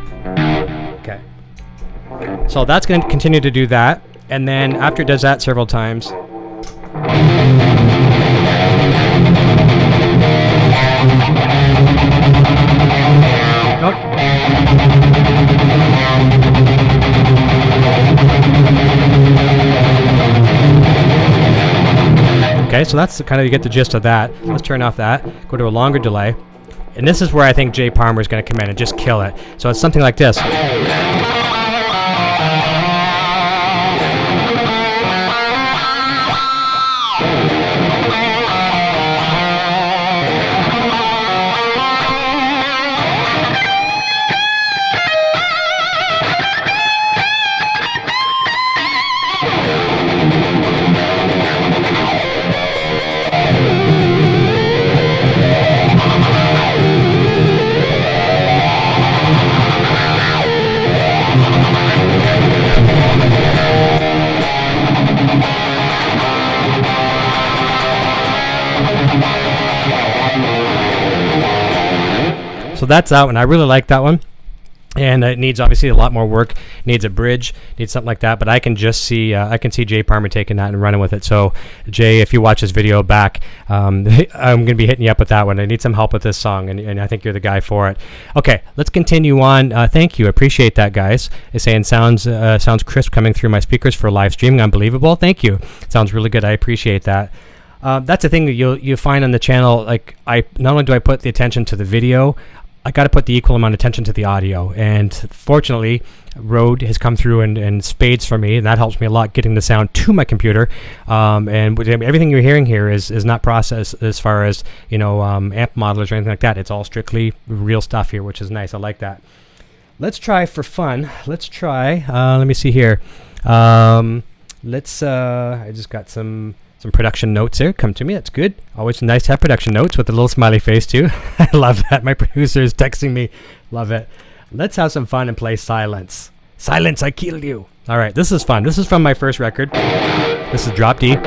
Okay. So that's going to continue to do that, and then after it does that several times. Okay, so that's kind of, you get the gist of that. Let's turn off that, go to a longer delay. And this is where I think Jay Palmer is going to come in and just kill it. So it's something like this. So that's that one. I really like that one. And it needs obviously a lot more work. Needs a bridge, needs something like that. But I can just see, I can see Jay Palmer taking that and running with it. So Jay, if you watch this video back, I'm going to be hitting you up with that one. I need some help with this song, and I think you're the guy for it. Okay, let's continue on. Thank you, appreciate that, guys. It's saying sounds crisp coming through my speakers for live streaming. Unbelievable. Thank you. Sounds really good. I appreciate that. That's the thing that you find on the channel. Like, I not only do I put the attention to the video, I got to put the equal amount of attention to the audio. And fortunately, Rode has come through in spades for me, and that helps me a lot getting the sound to my computer. And everything you're hearing here is not processed as far as, amp modelers or anything like that. It's all strictly real stuff here, which is nice. I like that. Let's try for fun. Let's try. Let me see here. I just got some production notes there come to me. That's good. Always nice to have production notes with a little smiley face too. I love that. My producer is texting me. Love it. Let's have some fun and play Silence. Silence, I killed you. All right, this is fun. This is from my first record. This is Drop D.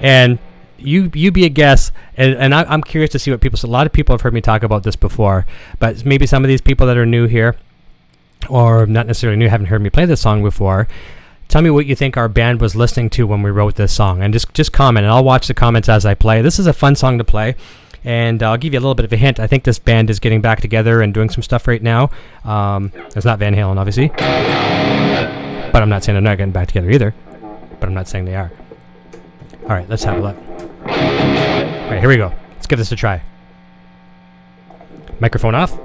And you be a guest, and I'm curious to see what people say. A lot of people have heard me talk about this before, but maybe some of these people that are new here, or not necessarily new, haven't heard me play this song before. Tell me what you think our band was listening to when we wrote this song, and just comment, and I'll watch the comments as I play. This is a fun song to play, and I'll give you a little bit of a hint. I think this band is getting back together and doing some stuff right now. It's not Van Halen, obviously, but I'm not saying they're not getting back together either, but I'm not saying they are. All right, let's have a look. All right, here we go. Let's give this a try. Microphone off.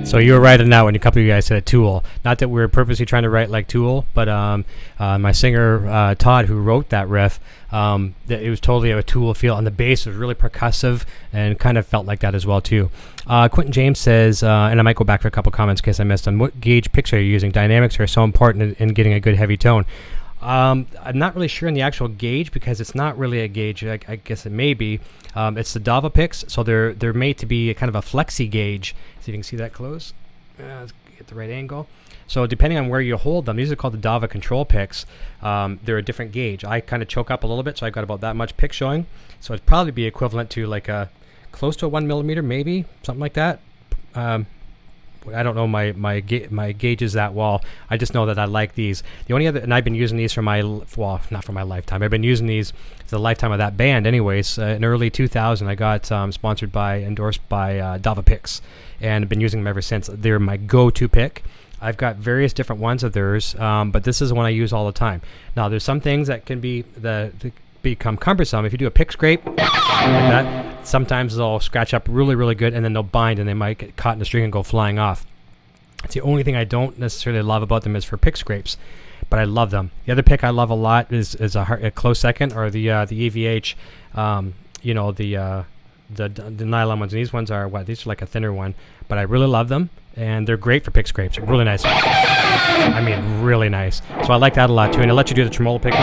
So you were right on that when a couple of you guys said Tool. Not that we were purposely trying to write like Tool, but my singer Todd, who wrote that riff, it was totally a Tool feel, and the bass was really percussive and kind of felt like that as well too. Quentin James says, and I might go back for a couple comments in case I missed them. What gauge picks are you using? Dynamics are so important in getting a good heavy tone. I'm not really sure in the actual gauge because it's not really a gauge. I guess it may be. It's the Dava picks, so they're made to be a kind of a flexi gauge. See if you can see that close. Let's get the right angle. So depending on where you hold them, these are called the Dava control picks. They're a different gauge. I kind of choke up a little bit, so I've got about that much pick showing. So it'd probably be equivalent to like a close to a 1 millimeter, maybe something like that. I don't know my gauges that well. I just know that I like these. The only other, and I've been using these for not for my lifetime. I've been using these for the lifetime of that band. Anyways, in early 2000, I got sponsored by, endorsed by Dava picks, and I've been using them ever since. They're my go-to pick. I've got various different ones of theirs, but this is the one I use all the time. Now, there's some things that can become cumbersome. If you do a pick scrape like that, sometimes they'll scratch up really, really good, and then they'll bind, and they might get caught in the string and go flying off. It's the only thing I don't necessarily love about them is for pick scrapes, but I love them. The other pick I love a lot is a close second, or the EVH, the nylon ones. And these ones are these are like a thinner one, but I really love them, and they're great for pick scrapes. Really nice. I mean, really nice. So I like that a lot too, and I'll let you do the tremolo picking.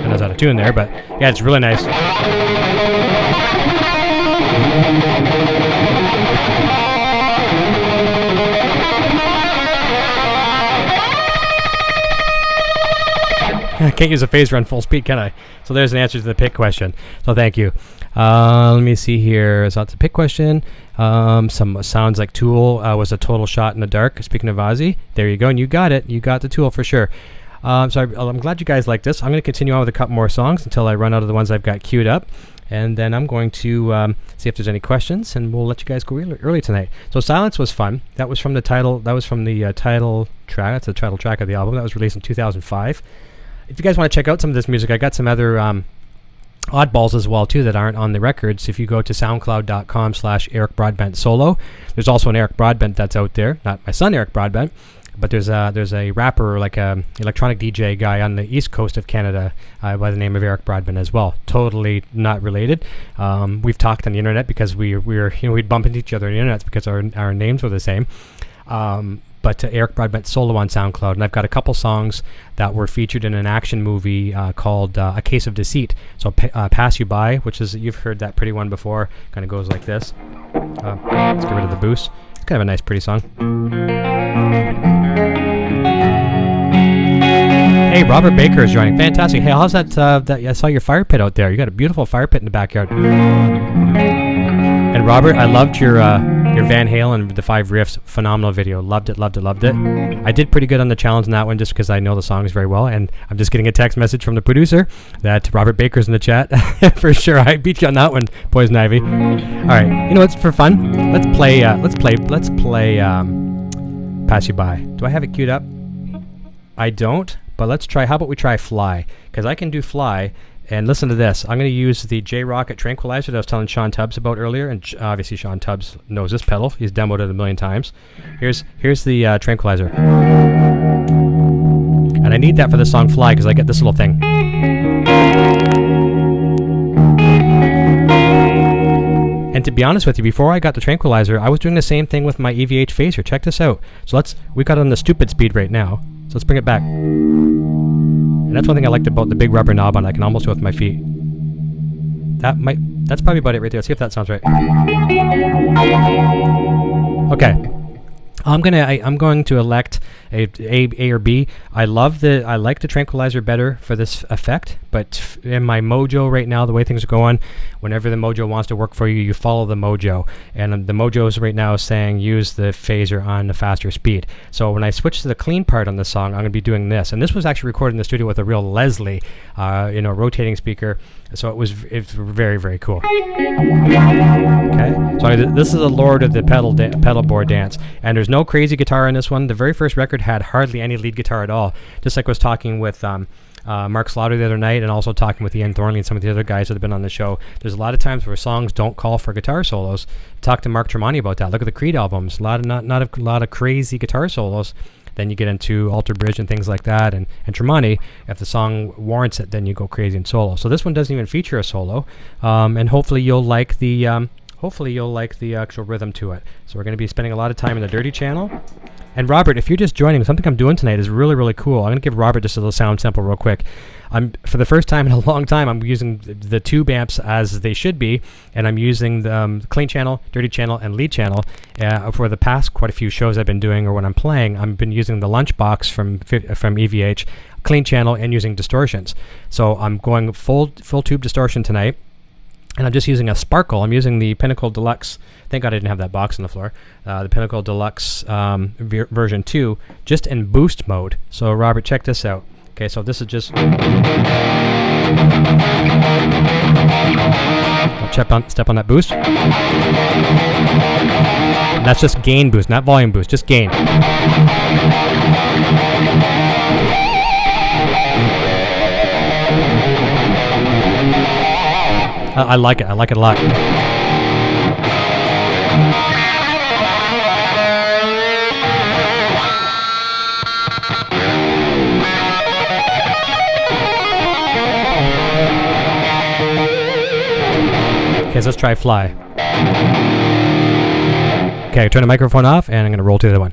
Knows how to tune there, but yeah, it's really nice. I can't use a phaser on full speed, can I? So there's an answer to the pick question. So thank you. Let me see here. So that's a pick question. Some sounds like Tool was a total shot in the dark. Speaking of Ozzy, there you go, and you got it. You got the Tool for sure. So I'm glad you guys like this. I'm going to continue on with a couple more songs until I run out of the ones I've got queued up. And then I'm going to see if there's any questions, and we'll let you guys go early tonight. So Silence was fun. That was from the title. That was from the title track. That's the title track of the album. That was released in 2005. If you guys want to check out some of this music, I got some other oddballs as well too that aren't on the records. If you go to soundcloud.com/Eric Broadbent solo, there's also an Eric Broadbent that's out there. Not my son Eric Broadbent, but there's a rapper, like a electronic DJ guy on the east coast of Canada by the name of Eric Broadbent as well. Totally not related. We've talked on the internet because we'd bump into each other on the internet because our names were the same. But Eric Broadbent solo on SoundCloud, and I've got a couple songs that were featured in an action movie called A Case of Deceit. So Pass You By, which is, you've heard that pretty one before, kind of goes like this. Let's get rid of the boost. It's kind of a nice, pretty song. Hey, Robert Baker is joining. Fantastic. Hey, how's that? I saw your fire pit out there. You got a beautiful fire pit in the backyard. And Robert, I loved your Van Halen, the 5 riffs, phenomenal video. Loved it. I did pretty good on the challenge in that one just because I know the songs very well, and I'm just getting a text message from the producer that Robert Baker's in the chat. For sure, I beat you on that one, Poison Ivy. All right, you know what's for fun? Let's play Pass You By. Do I have it queued up? I don't, but let's try. How about we try Fly? Because I can do Fly. And listen to this. I'm going to use the J-Rocket tranquilizer that I was telling Sean Tubbs about earlier. And obviously Sean Tubbs knows this pedal. He's demoed it a million times. Here's the tranquilizer. And I need that for the song Fly because I get this little thing. And to be honest with you, before I got the tranquilizer, I was doing the same thing with my EVH phaser. Check this out. So we got it on the stupid speed right now. So let's bring it back. And that's one thing I liked about the big rubber knob on it. I can almost do it with my feet. That's probably about it right there. Let's see if that sounds right. Okay. I'm going to elect A or B. I like the tranquilizer better for this effect, but in my mojo right now, the way things are going, whenever the mojo wants to work for you, you follow the mojo. And the mojo is right now saying use the phaser on the faster speed. So when I switch to the clean part on the song, I'm going to be doing this. And this was actually recorded in the studio with a real Leslie, rotating speaker. So it's very, very cool. Okay, so this is a Lord of the pedal board dance, and there's no crazy guitar in this one. The very first record had hardly any lead guitar at all. Just like I was talking with Mark Slaughter the other night, and also talking with Ian Thornley and some of the other guys that have been on the show. There's a lot of times where songs don't call for guitar solos. Talk to Mark Tremonti about that. Look at the Creed albums. A lot of crazy guitar solos. Then you get into Alter Bridge and things like that. And Tremonti, if the song warrants it, then you go crazy in solo. So this one doesn't even feature a solo. And hopefully you'll like the actual rhythm to it. So we're going to be spending a lot of time in the dirty channel. And Robert, if you're just joining, something I'm doing tonight is really, really cool. I'm going to give Robert just a little sound sample real quick. For the first time in a long time, I'm using the tube amps as they should be, and I'm using the clean channel, dirty channel, and lead channel. For the past quite a few shows I've been doing, or when I'm playing, I've been using the lunchbox from EVH, clean channel, and using distortions. So I'm going full tube distortion tonight. And I'm just using a Sparkle. I'm using the Pinnacle Deluxe. Thank God I didn't have that box on the floor. The Pinnacle Deluxe version 2, just in boost mode. So Robert, check this out. Okay, so this is just... I'll step on that boost. And that's just gain boost, not volume boost, just gain. I like it. I like it a lot. Okay, so let's try Fly. Okay, turn the microphone off, and I'm going to roll to the other one.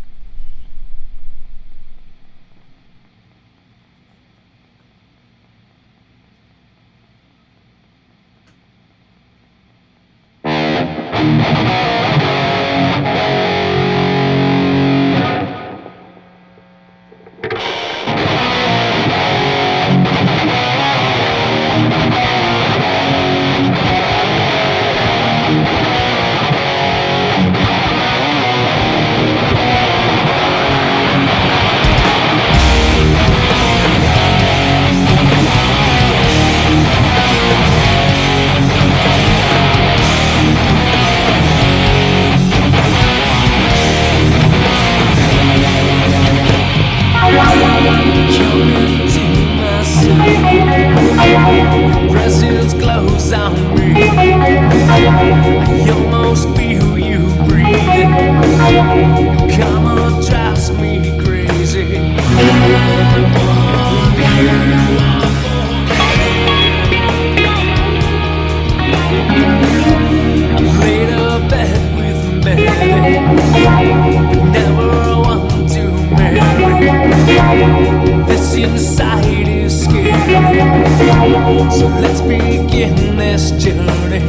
So let's begin this journey.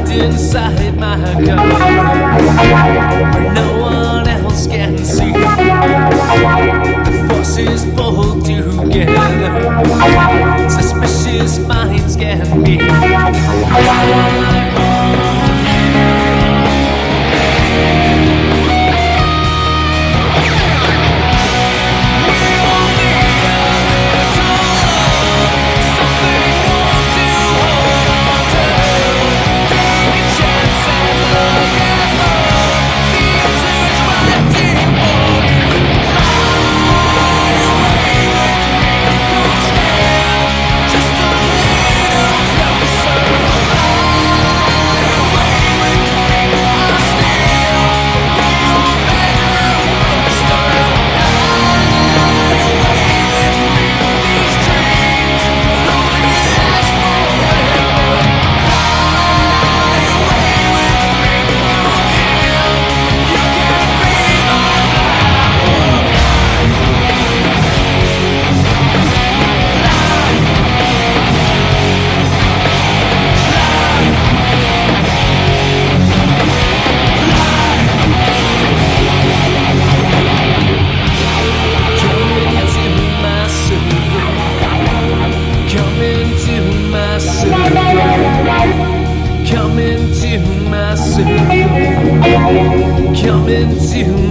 Inside my car, where no one else can see. The forces pull together, suspicious minds can be. We only are little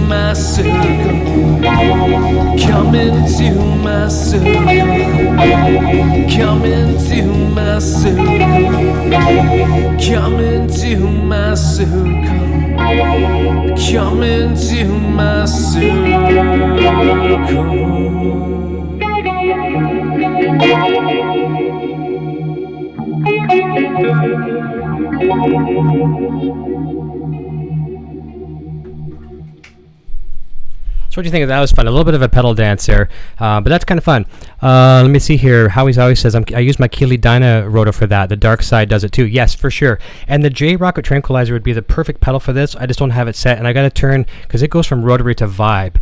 my circle. Come into my circle. Come into my circle. Come into my circle. Come into my circle. So what do you think of that? Was fun. A little bit of a pedal dance there, but that's kind of fun. Let me see here. Howie always says, I use my Keeley Dyna rotor for that. The Dark Side does it too. Yes, for sure. And the J Rocket Tranquilizer would be the perfect pedal for this. I just don't have it set, and I got to turn, because it goes from rotary to vibe.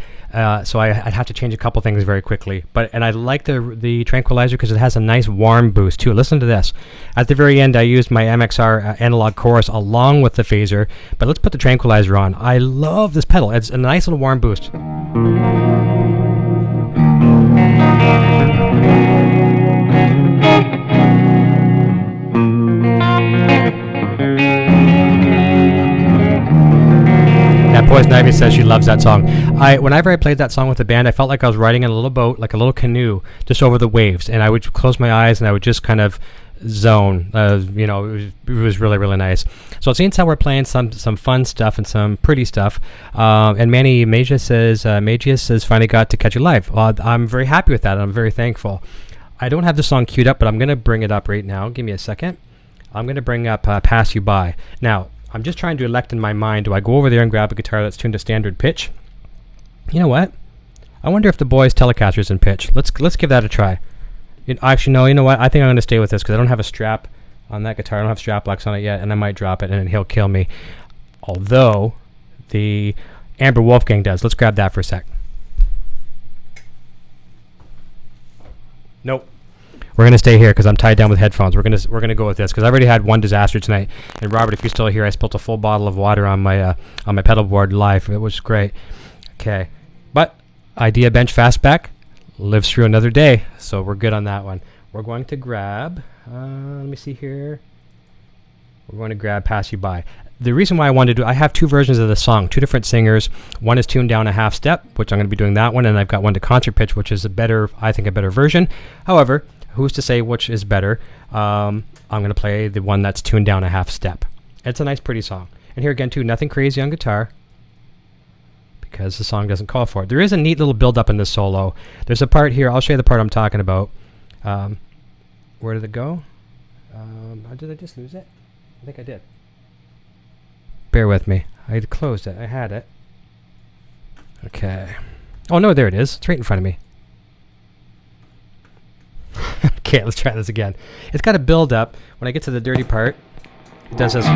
So I'd have to change a couple things very quickly. And I like the Tranquilizer because it has a nice warm boost too. Listen to this. At the very end, I used my MXR analog chorus along with the phaser. But let's put the Tranquilizer on. I love this pedal. It's a nice little warm boost. Poison Ivy says she loves that song. Whenever I played that song with the band, I felt like I was riding in a little boat, like a little canoe, just over the waves. And I would close my eyes and I would just kind of zone. It was really, really nice. So it seems how we're playing some fun stuff and some pretty stuff. And Manny Magius says finally got to catch you live. Well, I'm very happy with that. I'm very thankful. I don't have the song queued up, but I'm going to bring it up right now. Give me a second. I'm going to bring up Pass You By. Now, I'm just trying to elect in my mind, do I go over there and grab a guitar that's tuned to standard pitch? You know what? I wonder if the boys' Telecaster's in pitch. Let's give that a try. Actually, no, you know what? I think I'm going to stay with this because I don't have a strap on that guitar. I don't have strap locks on it yet, and I might drop it and he'll kill me. Although, the Amber Wolfgang does. Let's grab that for a sec. Nope. We're gonna stay here because I'm tied down with headphones. We're gonna go with this because I already had one disaster tonight. And Robert, if you're still here, I spilled a full bottle of water on my pedal board live. It was great. Okay, but Idea Bench Fastback lives through another day, so we're good on that one. We're going to grab. Let me see here. We're going to grab Pass You By. The reason why I have two versions of the song, two different singers. One is tuned down a half step, which I'm going to be doing that one, and I've got one to concert pitch, which is a better version. However, who's to say which is better? I'm going to play the one that's tuned down a half step. It's a nice, pretty song. And here again, too, nothing crazy on guitar because the song doesn't call for it. There is a neat little build-up in this solo. There's a part here. I'll show you the part I'm talking about. Where did it go? Did I just lose it? I think I did. Bear with me. I had closed it. I had it. Okay. Oh, no, there it is. It's right in front of me. Okay, let's try this again. It's got a build up. When I get to the dirty part, it does this. Oops,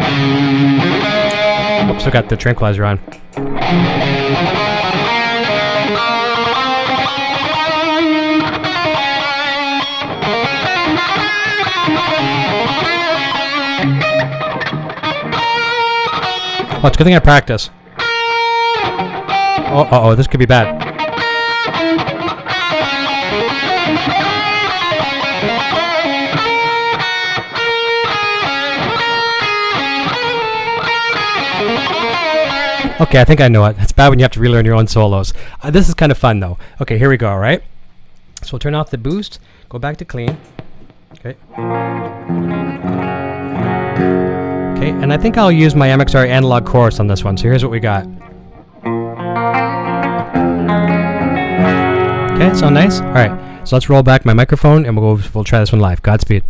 I got the Tranquilizer on. Oh, it's a good thing I practice. Oh, this could be bad. Okay, I think I know it. It's bad when you have to relearn your own solos. This is kind of fun, though. Okay, here we go, all right? So we'll turn off the boost, go back to clean. Okay. Okay, and I think I'll use my MXR analog chorus on this one. So here's what we got. Okay, so nice. All right, so let's roll back my microphone and we'll try this one live. Godspeed.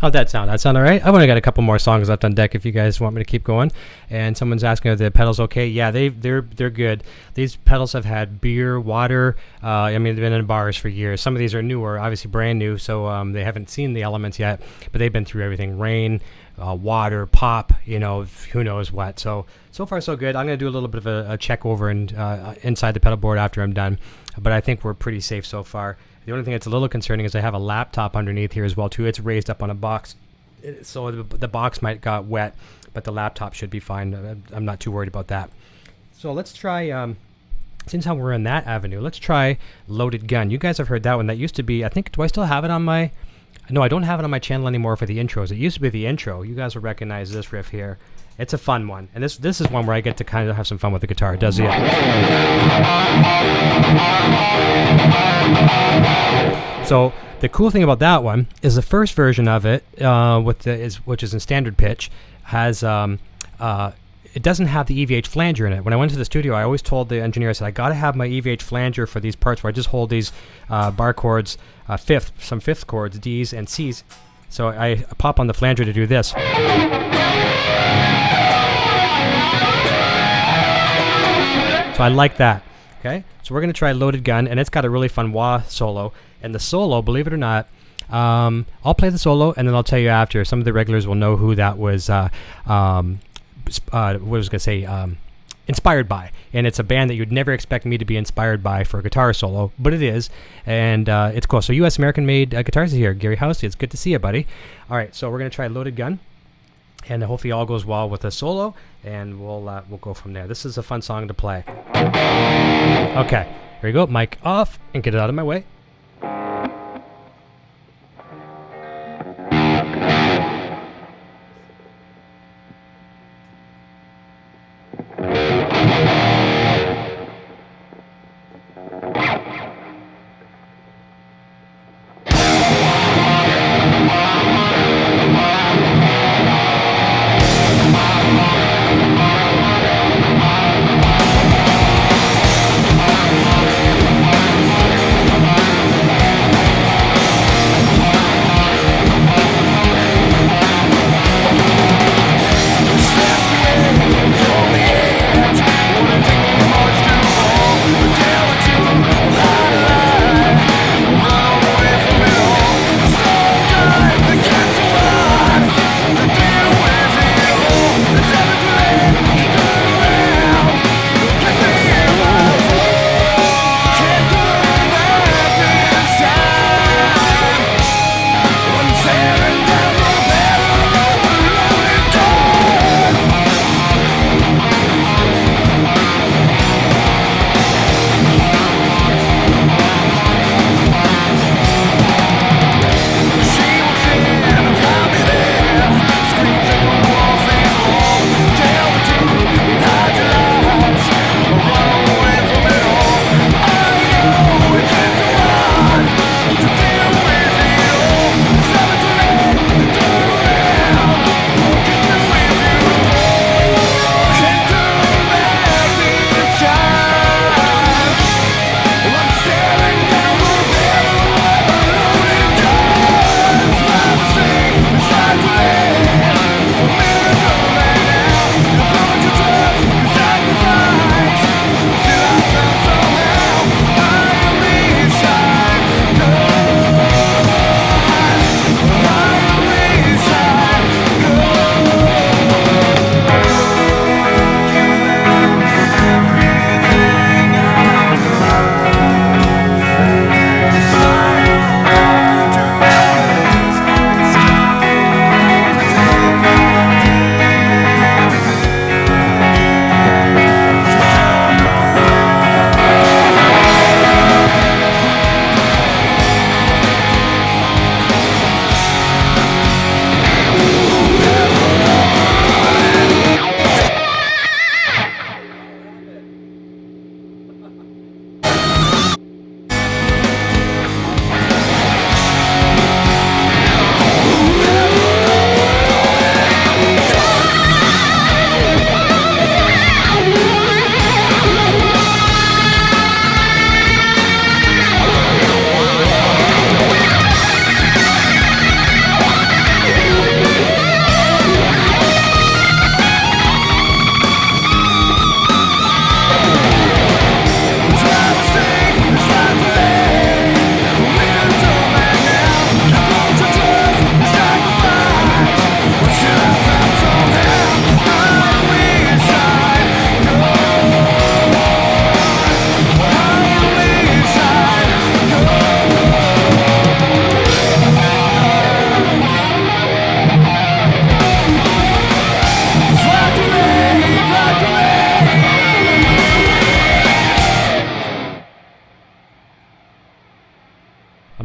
How'd that sound? That sound all right? I've only got a couple more songs left on deck if you guys want me to keep going. And someone's asking are the pedals okay? Yeah, they're good. These pedals have had beer, water. I mean, they've been in bars for years. Some of these are newer, obviously brand new, so they haven't seen the elements yet. But they've been through everything: rain, water, pop. You know, who knows what. So far so good. I'm gonna do a little bit of a check over and inside the pedal board after I'm done. But I think we're pretty safe so far. The only thing that's a little concerning is I have a laptop underneath here as well too. It's raised up on a box, so the box might got wet, but the laptop should be fine. I'm not too worried about that. So let's try, since how we're in that avenue, let's try Loaded Gun. You guys have heard that one. That used to be, I think, do I still have it on my, no, I don't have it on my channel anymore for the intros. It used to be the intro. You guys will recognize this riff here. It's a fun one. And this is one where I get to kind of have some fun with the guitar. It does it. So the cool thing about that one is the first version of it, which is in standard pitch, has it doesn't have the EVH flanger in it. When I went to the studio, I always told the engineer, I said, I got to have my EVH flanger for these parts where I just hold these bar chords, some fifth chords, D's and C's. So I pop on the flanger to do this. So I like that. Okay, so we're going to try Loaded Gun, and it's got a really fun wah solo. And the solo, believe it or not, I'll play the solo, and then I'll tell you after. Some of the regulars will know who that was, inspired by. And it's a band that you'd never expect me to be inspired by for a guitar solo, but it is, and it's cool. So U.S. American-made guitars here. Gary House, it's good to see you, buddy. All right, so we're going to try Loaded Gun. And hopefully all goes well with a solo, and we'll go from there. This is a fun song to play. Okay, here we go. Mic off, and get it out of my way.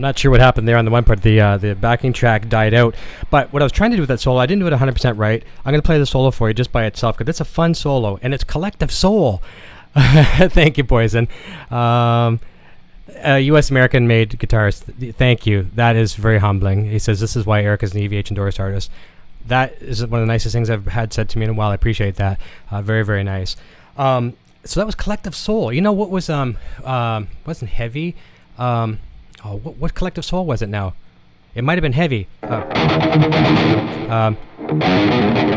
Not sure what happened there on the one part. The backing track died out. But what I was trying to do with that solo, I didn't do it 100% right. I'm going to play the solo for you just by itself because it's a fun solo, and it's collective soul. Thank you, Poison. U.S. American-made guitarist. Thank you. That is very humbling. He says, this is why Eric is an EVH endorsed artist. That is one of the nicest things I've had said to me in a while. I appreciate that. Very, very nice. So that was collective soul. You know what was wasn't heavy? What collective soul was it now? It might have been heavy. I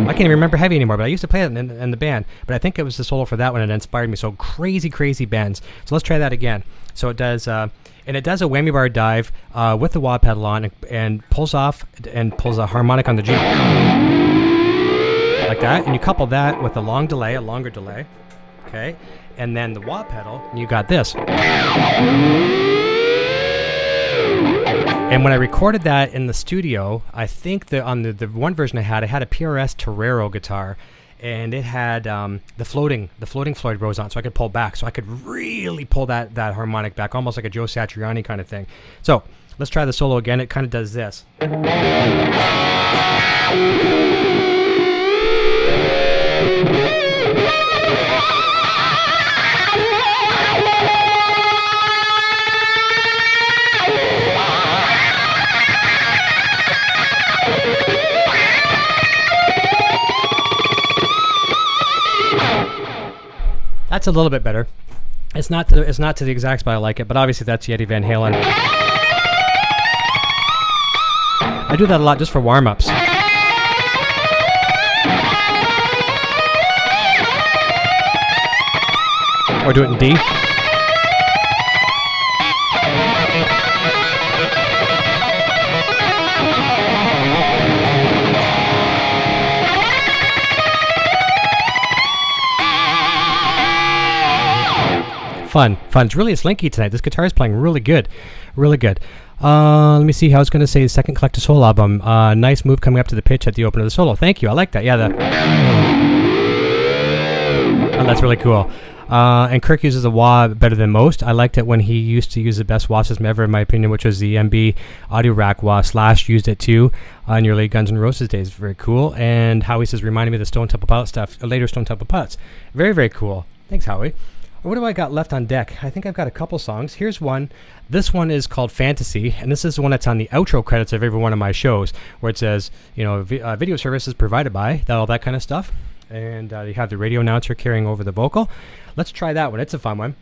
can't even remember heavy anymore, but I used to play it in the band. But I think it was the solo for that one that inspired me. So crazy, crazy bends. So let's try that again. So it does, and it does a whammy bar dive with the wah pedal on and pulls off and pulls a harmonic on the G. Like that. And you couple that with a longer delay. Okay. And then the wah pedal, and you got this. And when I recorded that in the studio, I think on the one version I had a PRS Torero guitar, and it had the floating Floyd Rose on, so I could pull back, so I could really pull that harmonic back, almost like a Joe Satriani kind of thing. So let's try the solo again. It kind of does this. That's a little bit better. It's not to the exact spot I like it, but obviously that's Eddie Van Halen. I do that a lot just for warm-ups. Or do it in D. Fun. It's Linky tonight. This guitar is playing really good. Let me see how it's going to say the second Collective Soul album. Nice move coming up to the pitch at the open of the solo. Thank you. I like that. Yeah, that's really cool. And Kirk uses a wah better than most. I liked it when he used to use the best wah system ever, in my opinion, which was the MB Audio Rack wah. Slash used it too in your late Guns N' Roses days. Very cool. And Howie says, reminded me of the Stone Temple Pilots stuff, later Stone Temple Pilots. Very, very cool. Thanks, Howie. What do I got left on deck? I think I've got a couple songs. Here's one. This one is called Fantasy, and this is the one that's on the outro credits of every one of my shows, where it says, video services provided by, all that kind of stuff. And you have the radio announcer carrying over the vocal. Let's try that one. It's a fun one.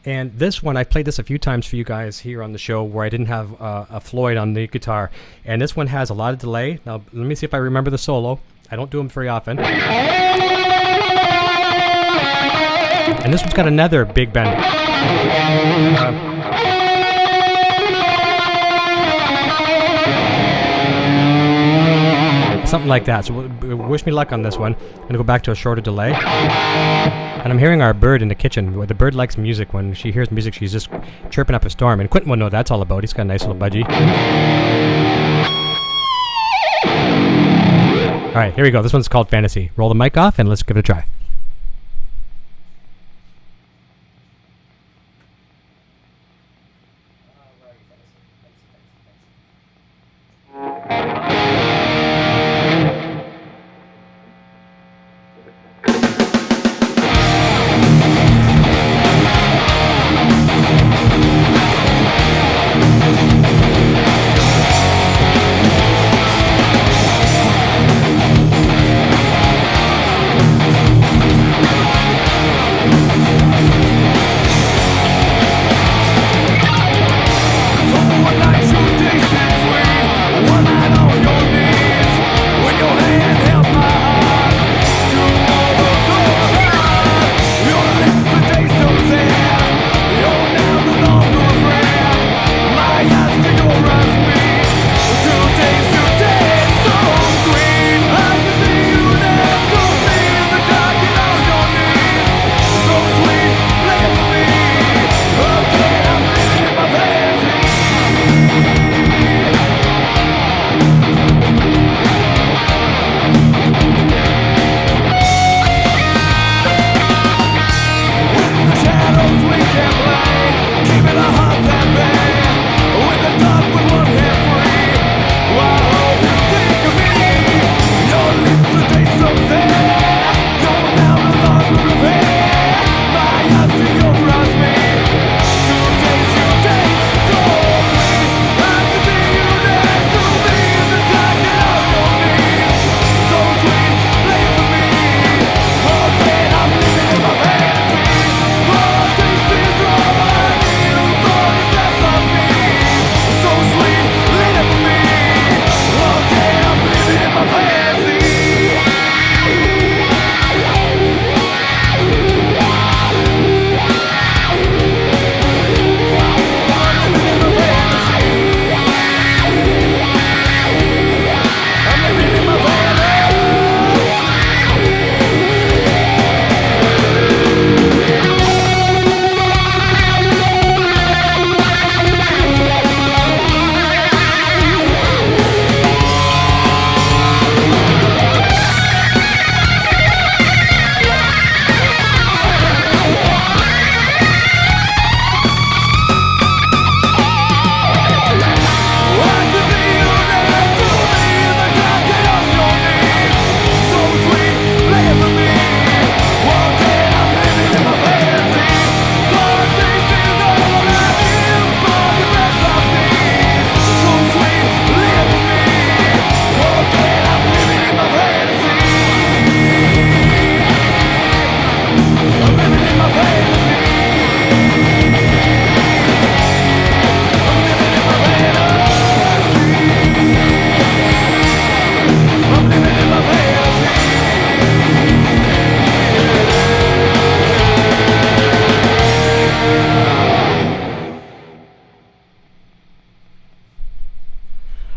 And this one, I've played this a few times for you guys here on the show where I didn't have a Floyd on the guitar. And this one has a lot of delay. Now, let me see if I remember the solo. I don't do them very often. And this one's got another big bend. Something like that. So wish me luck on this one. I'm going to go back to a shorter delay. And I'm hearing our bird in the kitchen. The bird likes music. When she hears music, she's just chirping up a storm. And Quentin will know what that's all about. He's got a nice little budgie. All right, here we go. This one's called Fantasy. Roll the mic off and let's give it a try.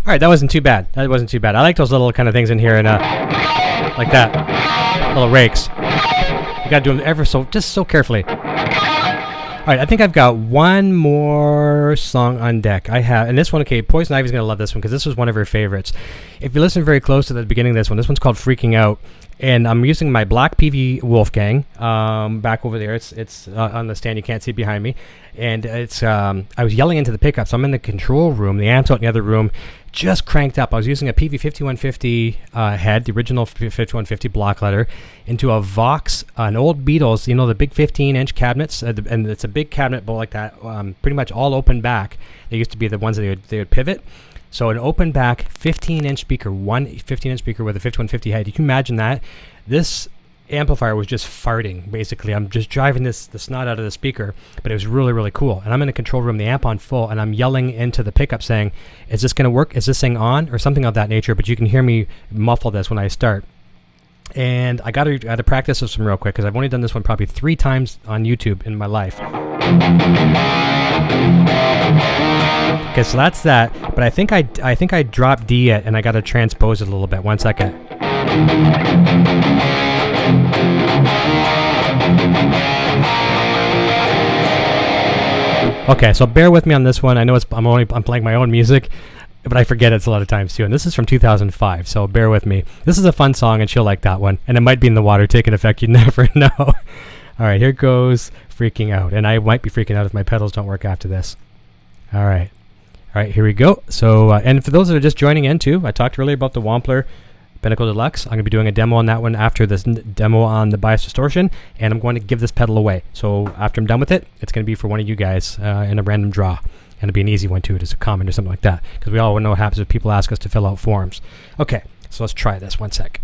All right, that wasn't too bad. That wasn't too bad. I like those little kind of things in here, and like that, little rakes. You gotta do them just so carefully. All right, I think I've got one more song on deck. I have, and this one, okay, Poison Ivy's gonna love this one because this was one of her favorites. If you listen very close to the beginning of this one's called Freaking Out, and I'm using my black PV Wolfgang back over there. It's on the stand. You can't see it behind me, and it's I was yelling into the pickup, so I'm in the control room. The amp's out in the other room, just cranked up. I was using a PV 5150 head, the original 5150 block letter, into a Vox, an old Beatles, the big 15-inch cabinets, and it's a big cabinet, but like that, pretty much all open back. They used to be the ones that they would pivot. So an open back 15-inch speaker, one 15-inch speaker with a 5150 head. You can imagine that. This amplifier was just farting, basically. I'm just driving the snot out of the speaker, but it was really, really cool. And I'm in the control room, the amp on full, and I'm yelling into the pickup saying, is this going to work? Is this thing on? Or something of that nature, but you can hear me muffle this when I start. And I got to practice this one real quick because I've only done this one probably 3 times on YouTube in my life. Okay, so that's that. But I think I dropped D it, and I got to transpose it a little bit. 1 second. Okay, so bear with me on this one. I know I'm playing my own music, but I forget it's a lot of times too. And this is from 2005, so bear with me. This is a fun song, and she'll like that one. And it might be in the water taking effect. You never know. All right, here goes Freaking Out. And I might be freaking out if my pedals don't work after this. All right, here we go. So, and for those that are just joining in too, I talked earlier about the Wampler Pinnacle Deluxe. I'm going to be doing a demo on that one after this demo on the bias distortion, and I'm going to give this pedal away. So after I'm done with it, it's going to be for one of you guys in a random draw. And it'll be an easy one too, just a comment or something like that, because we all know what happens if people ask us to fill out forms. Okay, so let's try this. 1 sec.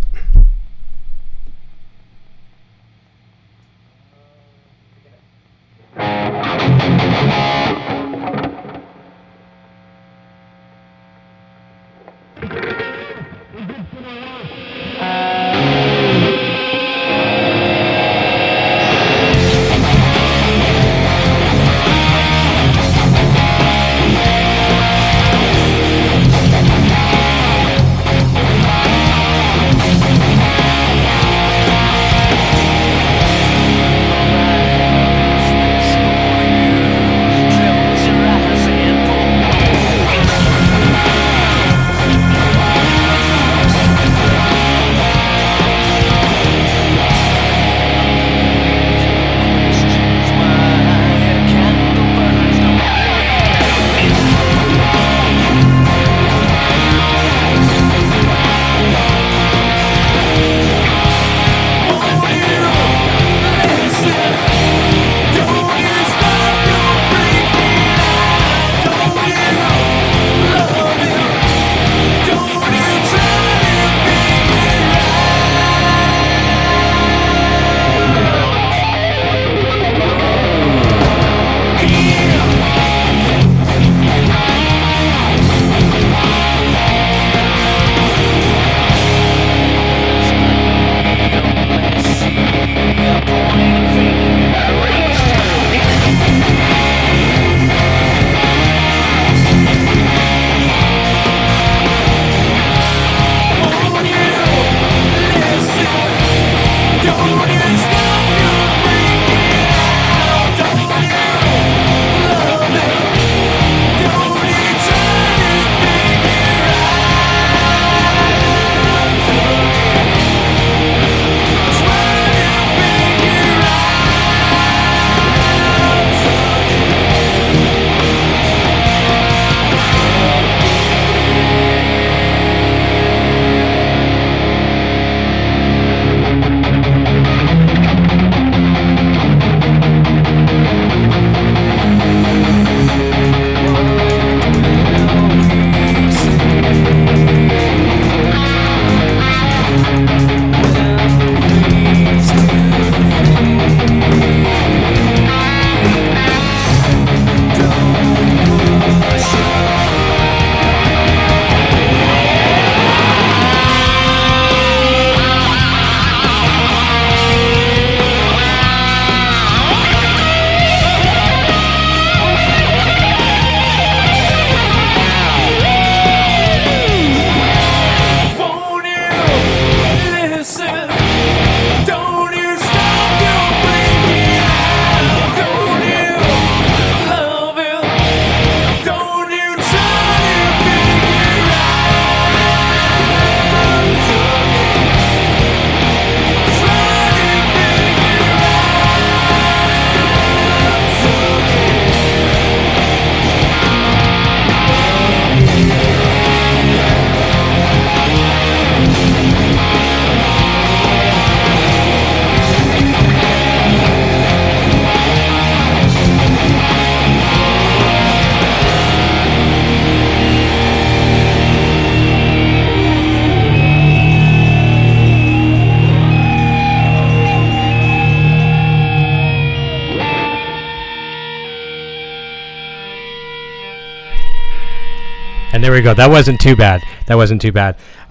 there we go. That wasn't too bad.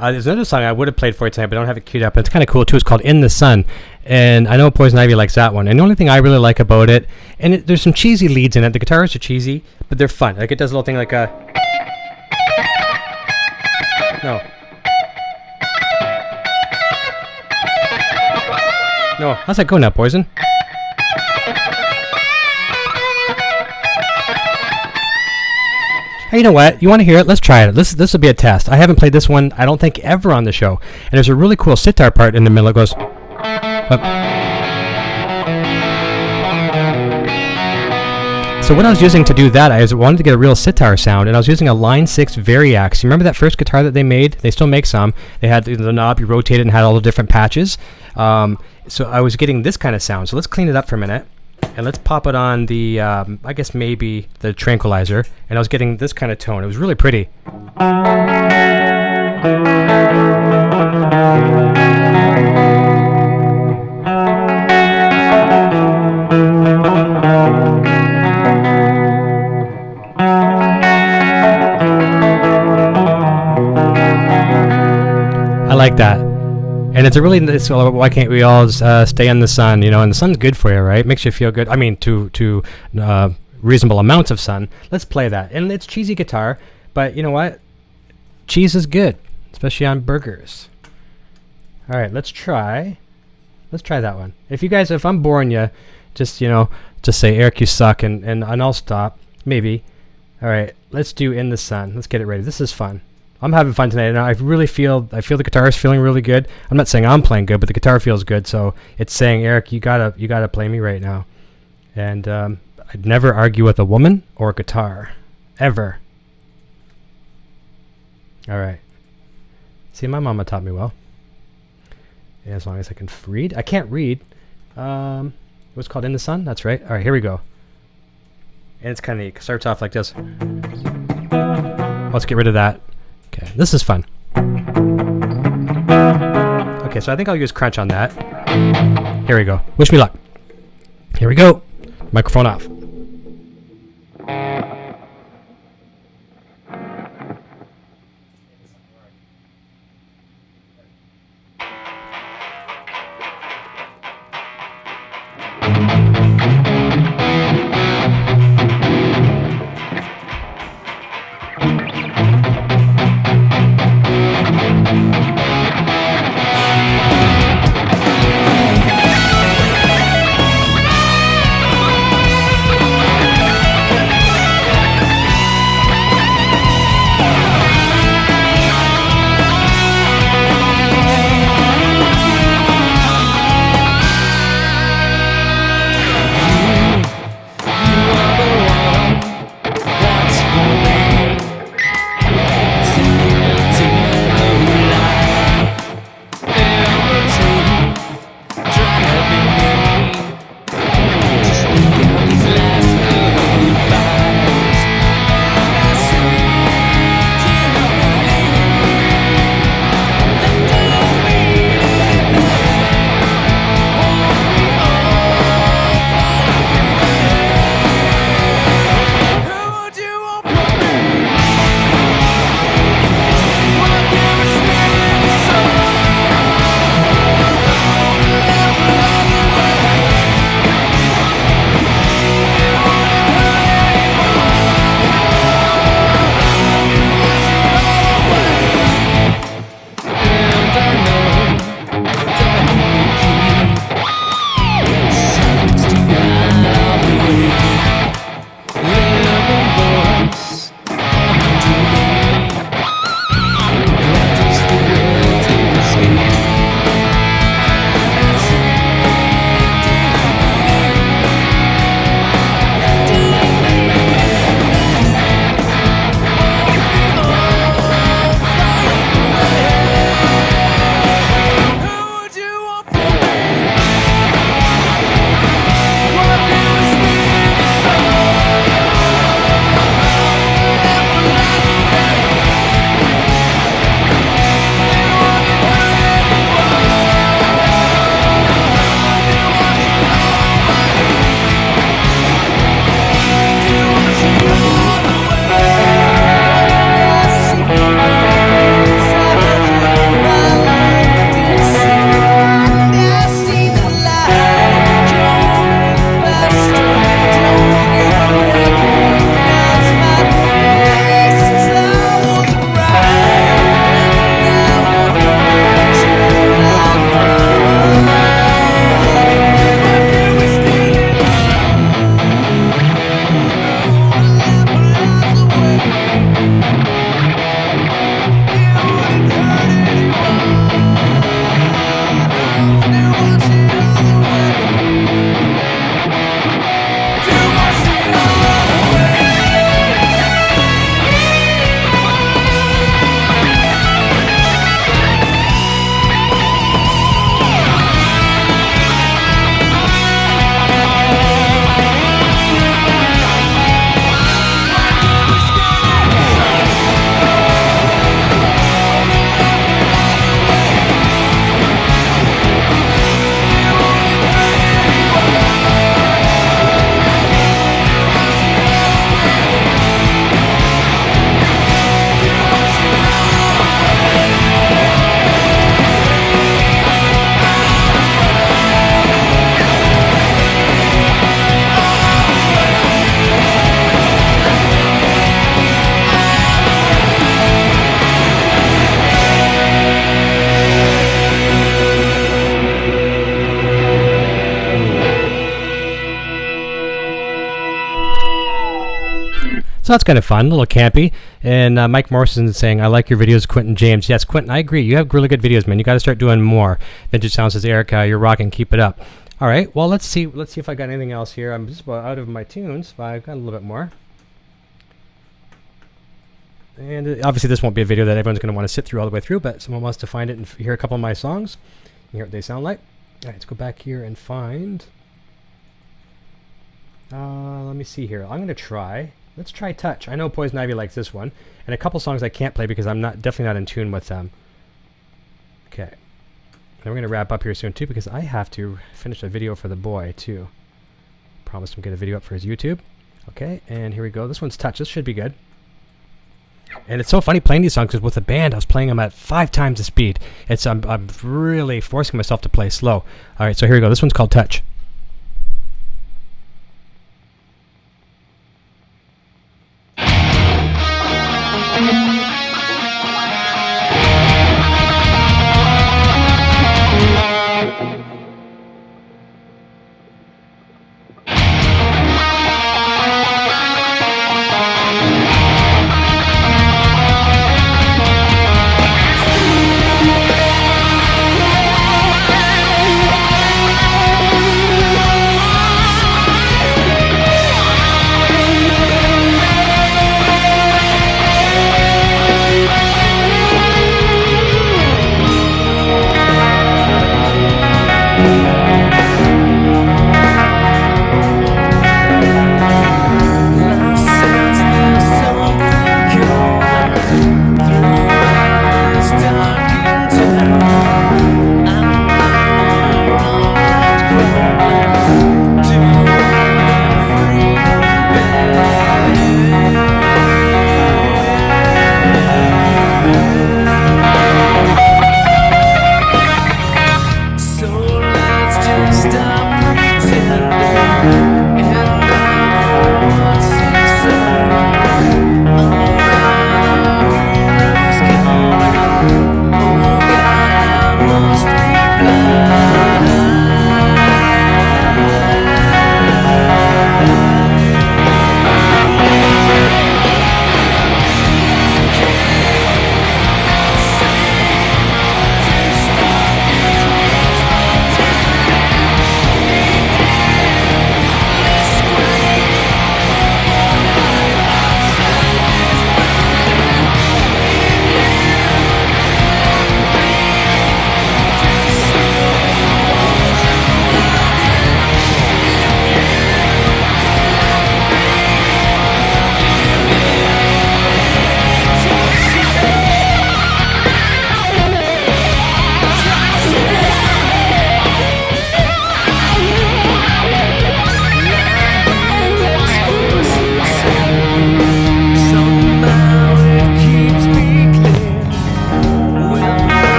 There's another song I would have played for you tonight, but I don't have it queued up. It's kind of cool too. It's called "In the Sun," and I know Poison Ivy likes that one. And the only thing I really like about it, and there's some cheesy leads in it. The guitars are cheesy, but they're fun. Like it does a little thing like a no. How's that go now, Poison? Hey, you know what? You want to hear it? Let's try it. This will be a test. I haven't played this one, I don't think, ever on the show. And there's a really cool sitar part in the middle. It goes... So what I was using to do that, I wanted to get a real sitar sound, and I was using a Line 6 Variax. You remember that first guitar that they made? They still make some. They had the knob, you rotate it, and had all the different patches. So I was getting this kind of sound. So let's clean it up for a minute. And let's pop it on the, I guess maybe the tranquilizer. And I was getting this kind of tone. It was really pretty. I like that. And it's a really, why can't we all stay in the sun, you know, and the sun's good for you, right? Makes you feel good. I mean, to reasonable amounts of sun. Let's play that. And it's cheesy guitar, but you know what? Cheese is good, especially on burgers. All right, let's try that one. If I'm boring you, just say, Eric, you suck, and I'll stop, maybe. All right, let's do In the Sun. Let's get it ready. This is fun. I'm having fun tonight, and I feel the guitar is feeling really good. I'm not saying I'm playing good, but the guitar feels good, so it's saying, Eric, you gotta play me right now. And I'd never argue with a woman or a guitar, ever. All right. See, my mama taught me well. Yeah, as long as I can read. I can't read. What's called In the Sun? That's right. All right, here we go. And it's kind of neat. It starts off like this. Let's get rid of that. Okay, this is fun. Okay, so I think I'll use crunch on that. Here we go. Wish me luck. Here we go. Microphone off. So that's kind of fun, a little campy. And Mike Morrison is saying, I like your videos, Quentin James. Yes, Quentin, I agree. You have really good videos, man. You got to start doing more. Vintage Sound says, Erica, you're rocking. Keep it up. All right. Well, let's see if I got anything else here. I'm just about out of my tunes, but I've got a little bit more. And obviously this won't be a video that everyone's going to want to sit through all the way through, but someone wants to find it and hear a couple of my songs, hear what they sound like. All right, let's go back here and find... let me see here. I'm going to try... Let's try Touch. I know Poison Ivy likes this one. And a couple songs I can't play because I'm definitely not in tune with them. Okay. And we're going to wrap up here soon too because I have to finish a video for the boy too. Promised him to get a video up for his YouTube. Okay, and here we go. This one's Touch. This should be good. And it's so funny playing these songs because with the band I was playing them at 5 times the speed. I'm really forcing myself to play slow. All right, so here we go. This one's called Touch.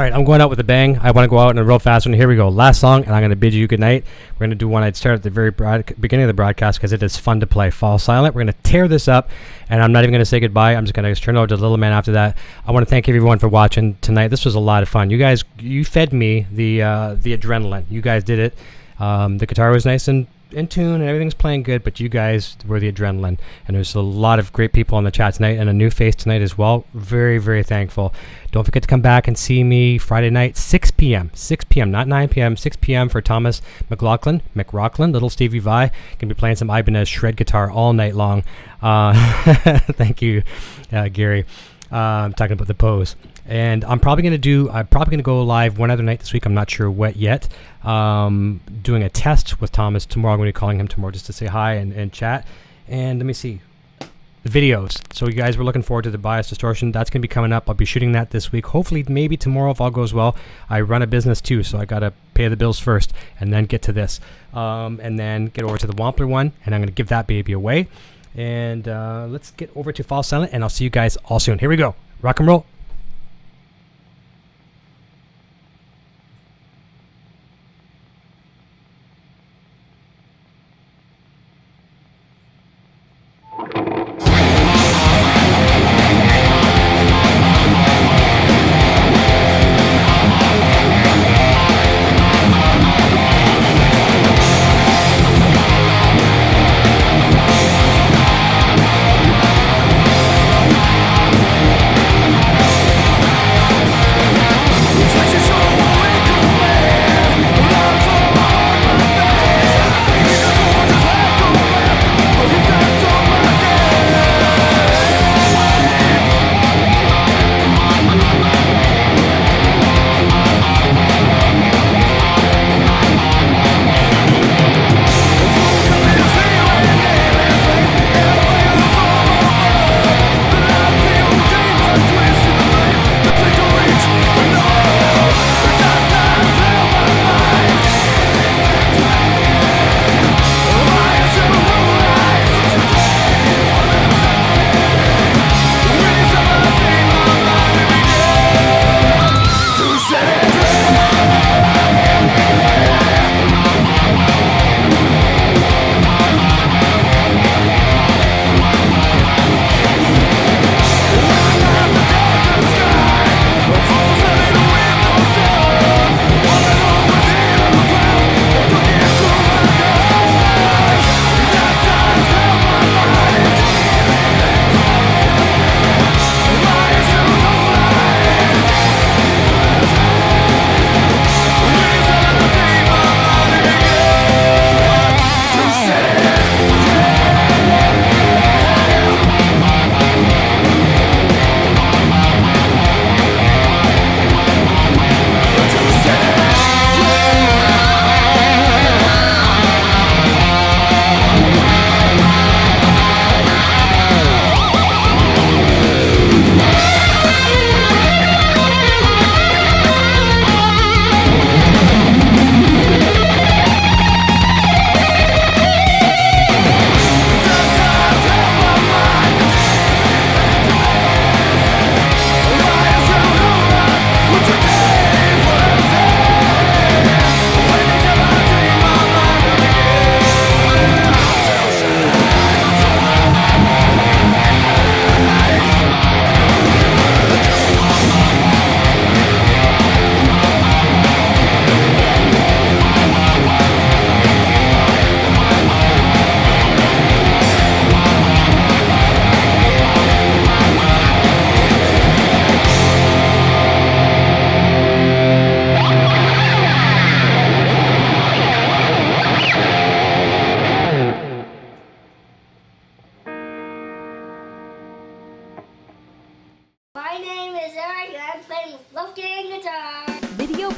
right, I'm going out with a bang. I want to go out in a real fast one. Here we go. Last song, and I'm going to bid you good night. We're going to do one I'd start at the very beginning of the broadcast because it is fun to play. Fall Silent. We're going to tear this up, and I'm not even going to say goodbye. I'm just going to turn it over to the little man after that. I want to thank everyone for watching tonight. This was a lot of fun. You guys, you fed me the adrenaline. You guys did it. The guitar was nice and in tune and everything's playing good, but you guys were the adrenaline, and there's a lot of great people on the chat tonight and a new face tonight as well. Very, very thankful. Don't forget to come back and see me Friday night, 6 p.m., not 9 p.m., 6 p.m. for Thomas McLaughlin, Little Stevie Vai. Gonna be playing some Ibanez shred guitar all night long. Thank you, Gary. I'm talking about the pose. And I'm probably going to go live one other night this week. I'm not sure what yet. Doing a test with Thomas tomorrow. I'm going to be calling him tomorrow just to say hi and chat. And let me see. The videos. So you guys were looking forward to the Bias Distortion. That's going to be coming up. I'll be shooting that this week. Hopefully, maybe tomorrow if all goes well. I run a business too, so I got to pay the bills first and then get to this. And then get over to the Wampler one. And I'm going to give that baby away. And let's get over to Fall Silent. And I'll see you guys all soon. Here we go. Rock and roll.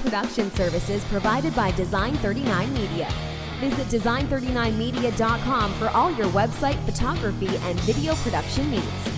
Production services provided by Design 39 Media. Visit design39media.com for all your website, photography, and video production needs.